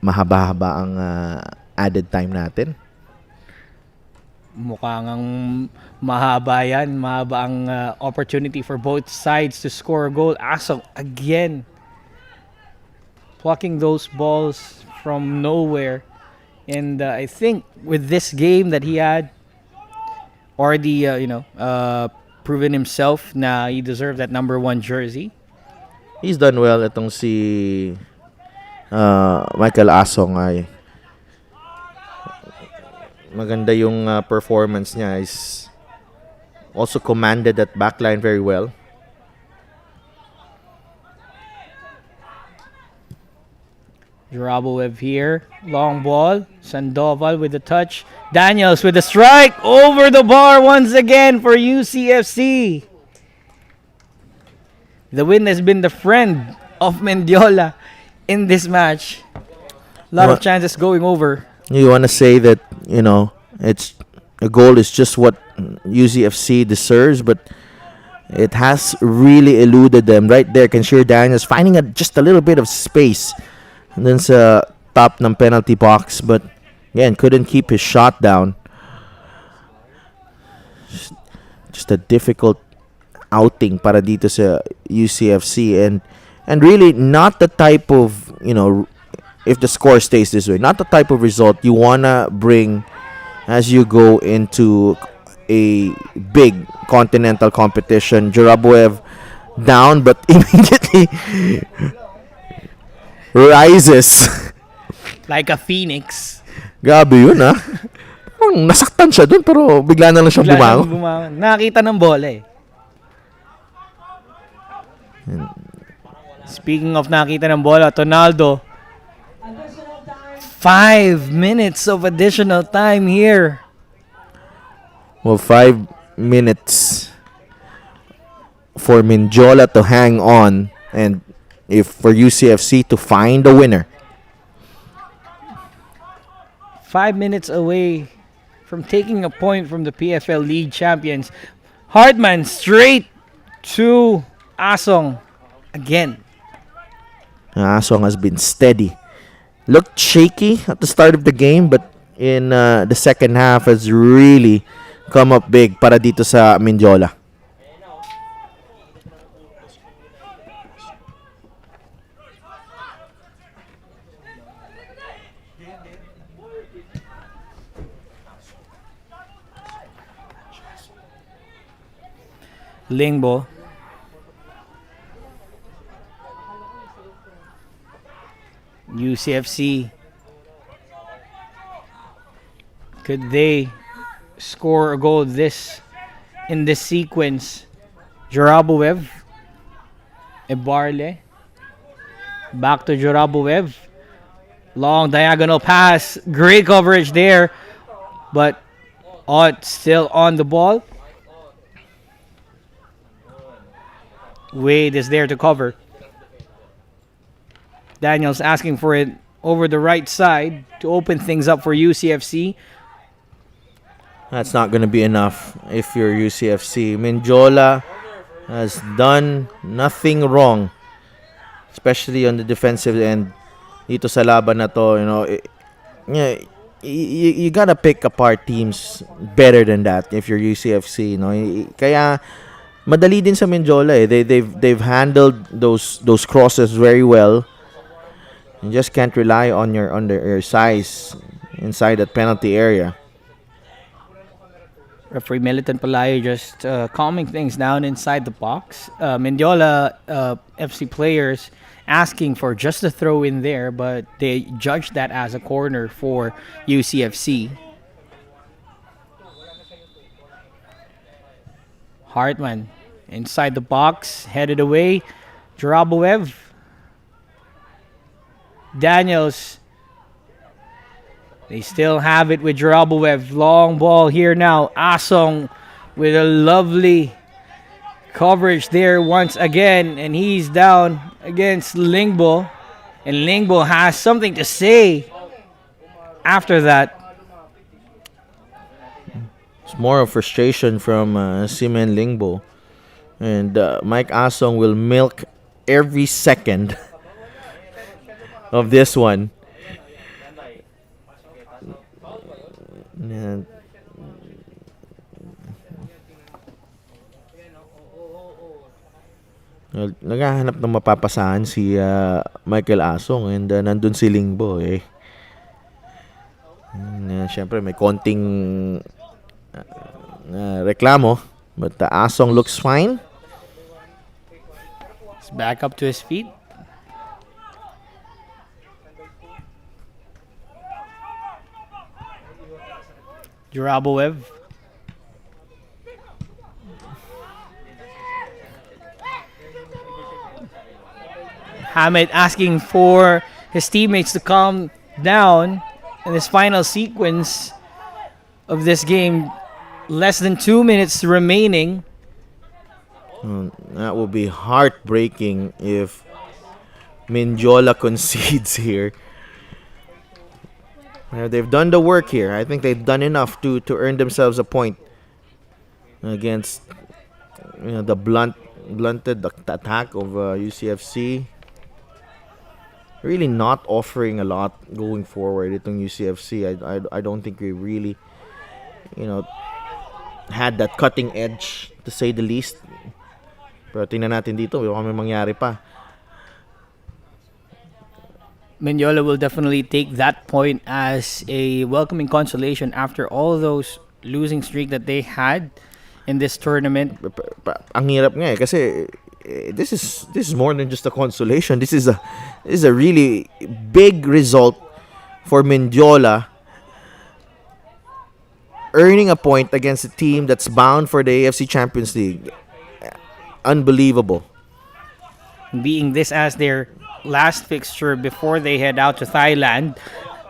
Speaker 1: mahaba-haba ang added time natin.
Speaker 3: Mukhang ang mahaba yan. Mahaba ang opportunity for both sides to score a goal. Asong again plucking those balls from nowhere. And I think with this game that he had already proven himself na he deserved that number 1 jersey.
Speaker 1: He's done well. Itong si Michael Asong ay maganda yung performance niya. Is also commanded that backline very well.
Speaker 3: Jaraboev here. Long ball. Sandoval with the touch. Daniels with the strike. Over the bar once again for UCFC. The win has been the friend of Mendiola in this match. A lot of chances going over.
Speaker 1: You want to say that, it's a goal is just what UCFC deserves, but it has really eluded them. Right there, Kenshir Daniels finding just a little bit of space and then sa top ng penalty box, but again, couldn't keep his shot down. Just a difficult outing para dito sa UCFC, and really not the type of, if the score stays this way, not the type of result you wanna bring as you go into a big continental competition. Jaraboev down, but immediately rises
Speaker 3: like a phoenix.
Speaker 1: Gabi yun, ha? Parang nasaktan siya dun, pero bigla na lang siya bumangon.
Speaker 3: Nakita ng bola eh. Speaking of nakita ng bola, Tonaldo. 5 minutes of additional time here.
Speaker 1: Well, 5 minutes for Mendiola to hang on, and if for UCFC to find a winner.
Speaker 3: 5 minutes away from taking a point from the PFL League champions. Hartman straight to Asong again.
Speaker 1: Asong has been steady. Looked shaky at the start of the game, but in the second half has really come up big para dito sa Mendiola.
Speaker 3: Lingbo. UCFC. Could they score a goal in this sequence? Jaraboev. Ebarle. Back to Jaraboev. Long diagonal pass. Great coverage there. But Ott still on the ball. Wade is there to cover. Daniels asking for it over the right side to open things up for UCFC.
Speaker 1: That's not going to be enough if you're UCFC. Mendiola has done nothing wrong, especially on the defensive end. Dito sa laban na to, you gotta pick apart teams better than that if you're UCFC. Kaya madali din sa Mendiola. They've handled those crosses very well. You just can't rely on your size inside that penalty area.
Speaker 3: Referee Militan Palayo just calming things down inside the box. Mendiola FC players asking for just a throw in there, but they judged that as a corner for UCFC. Hartman inside the box, headed away. Jaraboev. Daniels. They still have it with Jaraboev. Long ball here now. Asong with a lovely coverage there once again. And he's down against Lingbo. And Lingbo has something to say after that.
Speaker 1: It's more of frustration from Simen Lingbo. And Mike Asong will milk every second of this one. Yeah. Naghahanap ng mapapasahan si Michael Asong and nandun si Lingbo eh. Siyempre may konting reklamo, but Asong looks fine.
Speaker 3: He's back up to his feet. Jaraboev. Hamid asking for his teammates to calm down in this final sequence of this game. Less than 2 minutes remaining.
Speaker 1: That would be heartbreaking if Mendiola concedes here. They've done the work here. I think they've done enough to earn themselves a point against the blunted attack of UCFC. Really not offering a lot going forward itong UCFC. I don't think we really had that cutting edge, to say the least. Pero tingnan natin dito, baka may mangyari pa.
Speaker 3: Mendiola will definitely take that point as a welcoming consolation after all those losing streak that they had in this tournament.
Speaker 1: Ang hirap nga kasi this is more than just a consolation. This is a really big result for Mendiola, earning a point against a team that's bound for the AFC Champions League. Unbelievable.
Speaker 3: Being this as their last fixture before they head out to Thailand.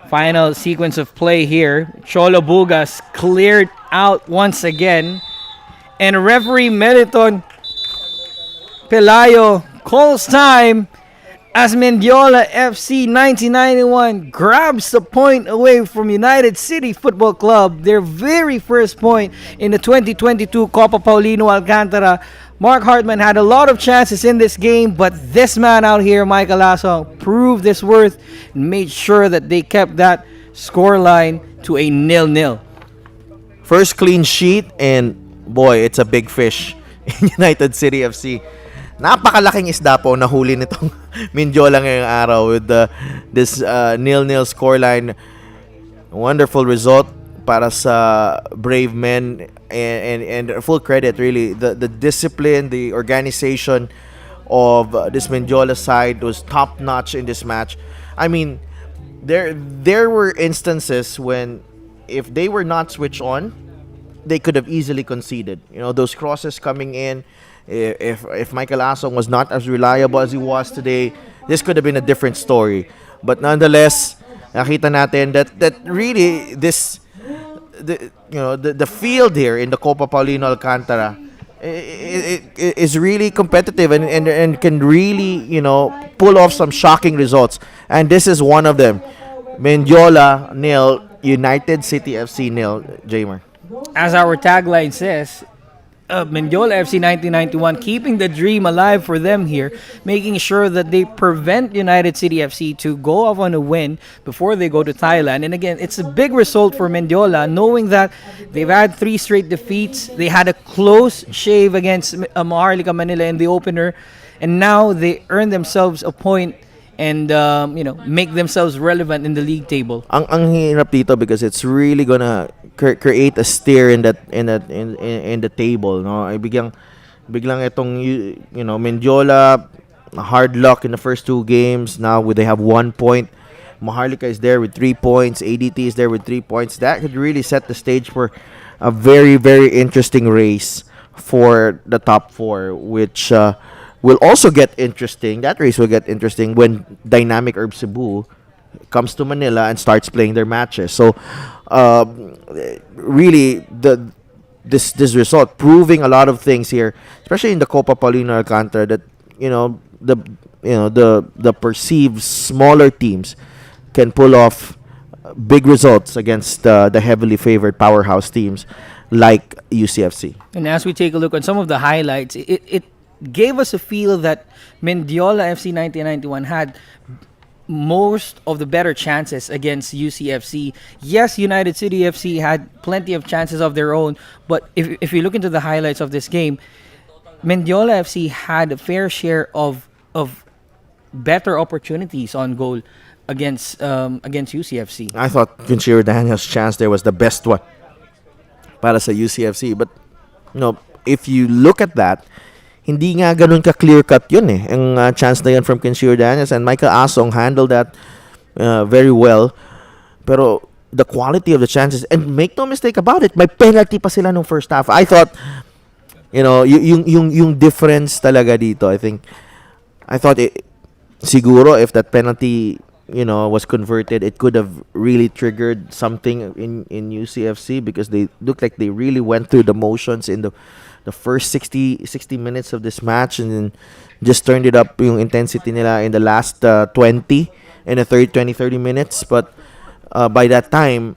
Speaker 3: Final sequence of play here. Cholo Bugas cleared out once again. And referee Meriton Pelayo calls time as Mendiola FC 1991 grabs the point away from United City Football Club, their very first point in the 2022 Copa Paulino Alcantara. Mark Hartman had a lot of chances in this game, but this man out here, Michael Asong, proved his worth and made sure that they kept that scoreline to a 0-0.
Speaker 1: First clean sheet, and boy, it's a big fish in United City FC. Napakalaking isda po nahuli nitong Mendiola ngayong araw with this 0-0 scoreline. Wonderful result. para sa Brave Men, and full credit really, the discipline, the organization of this Mendiola side was top notch in this match. I mean, there were instances when if they were not switched on, they could have easily conceded. You know, those crosses coming in. If Michael Asong was not as reliable as he was today, this could have been a different story. But nonetheless, nakita natin that really the field here in the Copa Paulino Alcantara is really competitive, and can really, pull off some shocking results. And this is one of them. Mendiola nil, United City FC nil, Jamer.
Speaker 3: As our tagline says, Mendiola FC 1991 keeping the dream alive for them here, making sure that they prevent United City FC to go off on a win before they go to Thailand. And again, it's a big result for Mendiola, knowing that they've had 3 straight defeats. They had a close shave against Maharlika Manila in the opener, and now they earn themselves a point and make themselves relevant in the league table.
Speaker 1: Ang hirap dito because it's really gonna create a stir in the table, no? Ay biglang itong Mendiola, hard luck in the first 2 games. Now they have 1 point. Maharlika is there with 3 points. ADT is there with 3 points. That could really set the stage for a very, very interesting race for the top 4, which will also get interesting. That race will get interesting when Dynamic Herb Cebu comes to Manila and starts playing their matches. So, really, this result proving a lot of things here, especially in the Copa Paulino Alcantara, that the perceived smaller teams can pull off big results against the heavily favored powerhouse teams like UCFC.
Speaker 3: And as we take a look at some of the highlights, it gave us a feel that Mendiola FC 1991 had most of the better chances against UCFC. Yes, United City FC had plenty of chances of their own, but if you look into the highlights of this game, Mendiola FC had a fair share of better opportunities on goal against UCFC.
Speaker 1: I thought Kinshiro Daniel's chance there was the best one para sa UCFC, but if you look at that, hindi nga ganun ka clear cut yun ang chance na yun from Kinshiro Daniels, and Michael Asong handled that very well. Pero the quality of the chances, and make no mistake about it, may penalty pa sila nung first half. I thought yung difference talaga dito, I thought siguro if that penalty was converted, it could have really triggered something in UCFC, because they looked like they really went through the motions in the first 60 minutes of this match, and then just turned it up yung intensity nila in the last 20 minutes. But by that time,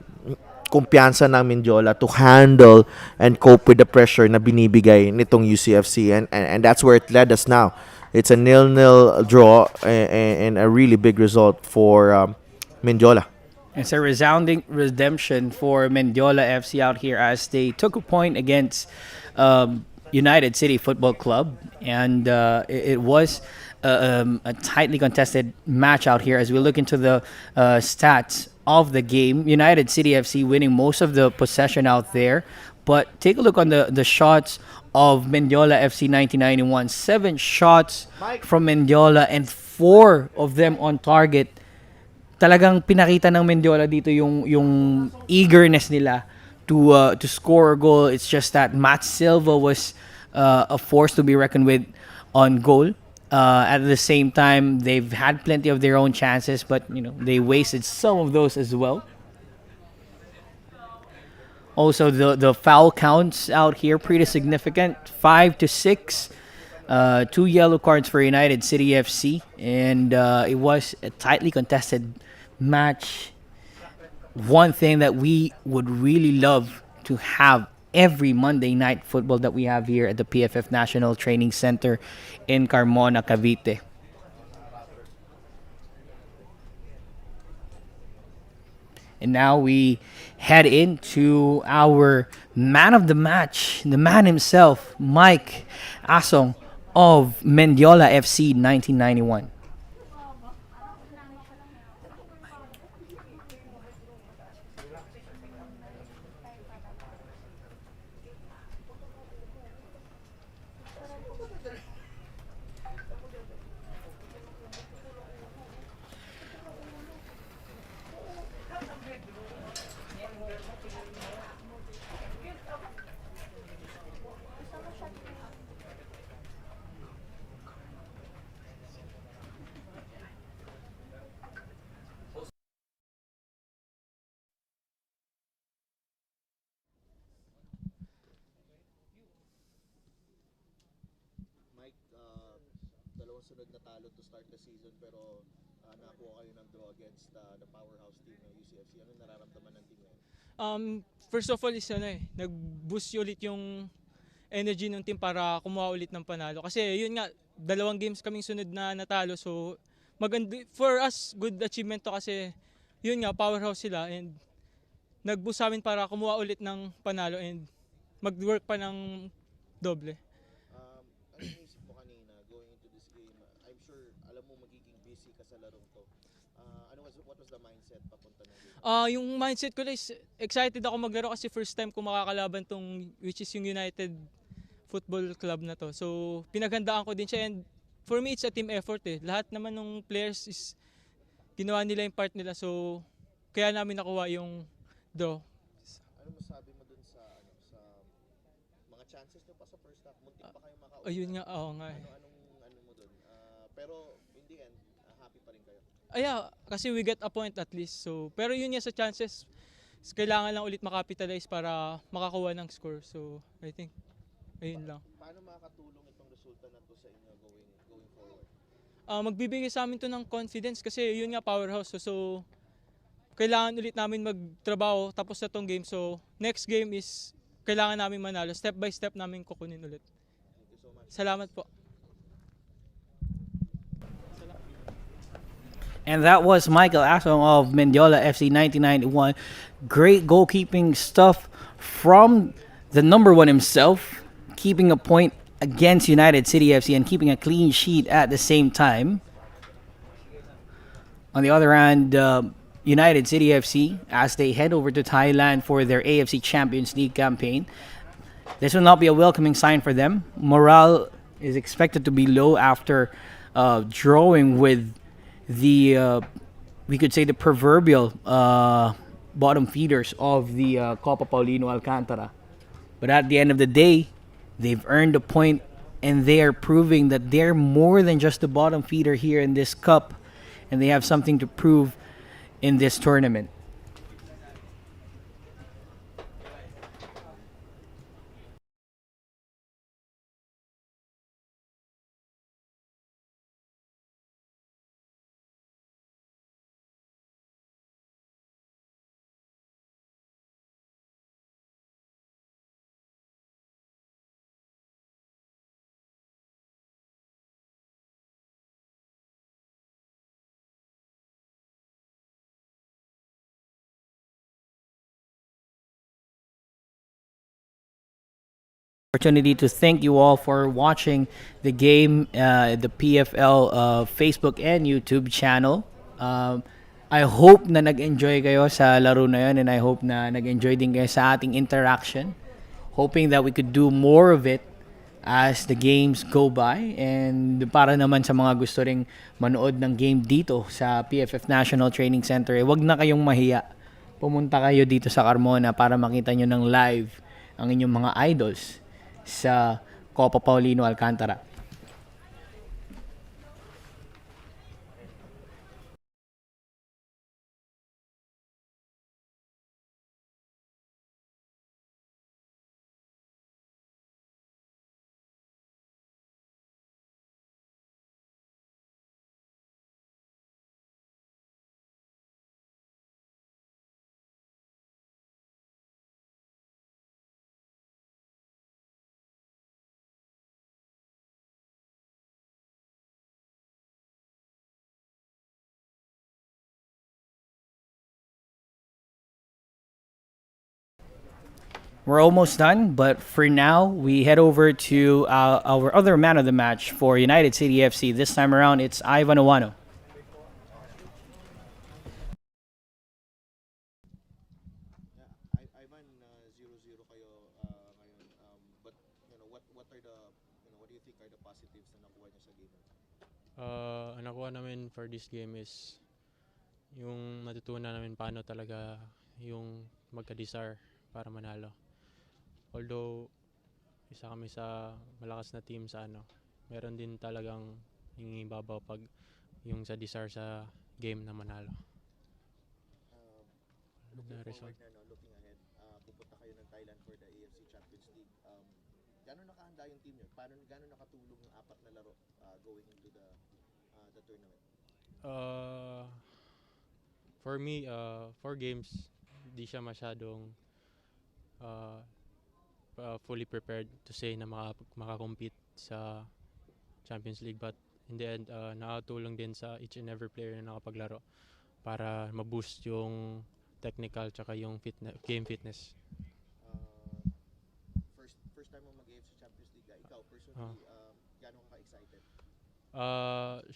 Speaker 1: kumpiyansa ng Mendiola to handle and cope with the pressure na binibigay nitong UCFC, and that's where it led us now. It's a 0-0 draw and a really big result for Mendiola.
Speaker 3: It's a resounding redemption for Mendiola FC out here, as they took a point against United City Football Club, and it was a tightly contested match out here. As we look into the stats of the game, United City FC winning most of the possession out there, but take a look on the shots of Mendiola FC 1991. 7 shots from Mendiola and 4 of them on target. Talagang pinakita ng Mendiola dito yung eagerness nila to score a goal. It's just that Matt Silva was a force to be reckoned with on goal. At the same time, they've had plenty of their own chances, but they wasted some of those as well. Also, the foul counts out here pretty significant, 5-6. 2 yellow cards for United City FC, and it was a tightly contested match. One thing that we would really love to have every Monday night football that we have here at the PFF National Training Center in Carmona, Cavite. And now we head into our man of the match, the man himself, Mike Asong of Mendiola FC 1991.
Speaker 1: sunod-sunod na talo to start the season, pero nakakuha kayo ng draw against the powerhouse team ng UCFC. Ano nararamdaman ng team ngayon?
Speaker 5: First of all is nag-boost ulit yung energy ng team para kumuha ulit ng panalo. Kasi yun nga, 2 games kaming sunod na natalo. So maganda for us, good achievement to kasi yun nga, powerhouse sila and nag-boost sa amin para kumuha ulit ng panalo and mag-work pa ng doble.
Speaker 1: Ano iniisip mo kanina going into this game? I'm sure alam mo magiging busy ka sa larong to. What was the mindset papunta ng game?
Speaker 5: Yung mindset ko is excited ako maglaro kasi first time ko makakalaban tong which is yung United Football Club na to. So pinaghandaan ko din siya and for me it's a team effort eh. Lahat naman ng players is ginawa nila yung part nila so kaya namin nakuha yung draw.
Speaker 1: Ano masabi mo dun sa mga chances nyo pa sa first half? Muntik pa kayo makauwi.
Speaker 5: Ayun nga, oo nga.
Speaker 1: Ano mo dun? Pero in the end, happy pa rin kayo.
Speaker 5: Kasi we get a point at least. So pero yun nga sa chances kailangan lang ulit makapitalize para makakuha ng score. So I think ayun lang.
Speaker 1: Paano makakatulong itong resulta na to sa inyo going forward?
Speaker 5: Magbibigay sa amin to ng confidence kasi yun nga powerhouse. So kailangan ulit namin magtrabaho tapos na tong game. So next game is kailangan namin manalo. Step by step namin kukunin ulit.
Speaker 1: Thank you so much.
Speaker 5: Salamat po.
Speaker 3: And that was Michael Asong of Mendiola FC 1991. Great goalkeeping stuff from the number one himself, keeping a point against United City FC and keeping a clean sheet at the same time. On the other hand, United City FC, as they head over to Thailand for their AFC Champions League campaign, this will not be a welcoming sign for them. Morale is expected to be low after drawing with the we could say the proverbial bottom feeders of the Copa Paulino Alcantara. But at the end of the day, they've earned a point and they are proving that they're more than just the bottom feeder here in this cup and they have something to prove in this tournament. Opportunity to thank you all for watching the game, the PFL Facebook and YouTube channel. I hope na nag-enjoy kayo sa laro na yun and I hope na nag-enjoy din kayo sa ating interaction. Hoping that we could do more of it as the games go by and para naman sa mga gusto ring manood ng game dito sa PFF National Training Center, wag na kayong mahiya. Pumunta kayo dito sa Carmona para makita nyo ng live ang inyong mga idols sa Copa Paulino Alcantara. We're almost done, but for now, we head over to our other man of the match for United City FC. This time around, it's Ivan Owano.
Speaker 1: Ivan, 0-0 kayo ngayon. But what are what do you think are the positives na nakuha niyo sa game?
Speaker 6: Ang nakuha namin for this game is yung natutunan namin paano talaga yung magka-desire para manalo. Although isa kami sa malakas na team sa meron din talagang hingibabaw pag yung sa desire sa game na manalo.
Speaker 1: Looking forward na, looking ahead, pupunta kayo ng Thailand for the AFC Champions League. Gano'n nakahanda yung team nyo? Gano'n nakatulong yung 4 na laro going into the
Speaker 6: For me, 4 games, di siya masyadong uh, fully prepared to say na makakompete sa Champions League. But in the end, nakatulong din sa each and every player na nakapaglaro para ma-boost yung technical tsaka yung game fitness.
Speaker 1: First time mo mag-AFC Champions League, ikaw personally, gaano ka excited?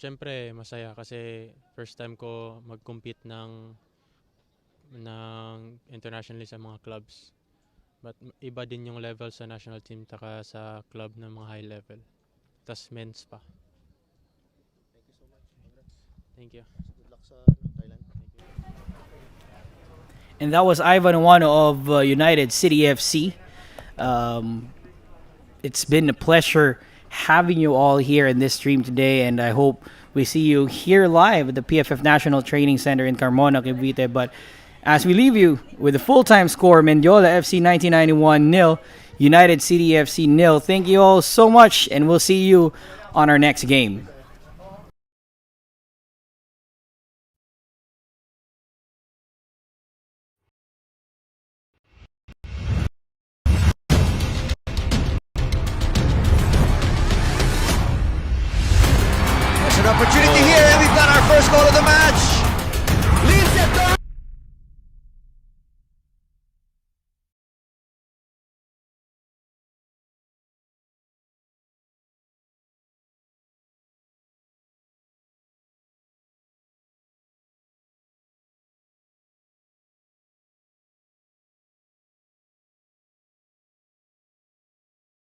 Speaker 6: Siyempre masaya kasi first time ko mag-compete ng internationally sa mga clubs. But iba din yung level sa national team taka sa club ng mga high level. Tas men's pa.
Speaker 1: Thank you so much. Congrats.
Speaker 6: Thank you.
Speaker 1: Good luck sa Thailand. Thank you.
Speaker 3: And that was Ivan Iwano of United City FC. It's been a pleasure having you all here in this stream today, and I hope we see you here live at the PFF National Training Center in Carmona, Cavite. But as we leave you with the full-time score, Mendiola FC 1991 0, United City FC 0. Thank you all so much, and we'll see you on our next game.
Speaker 2: There's an opportunity here, and we've got our first goal of the match.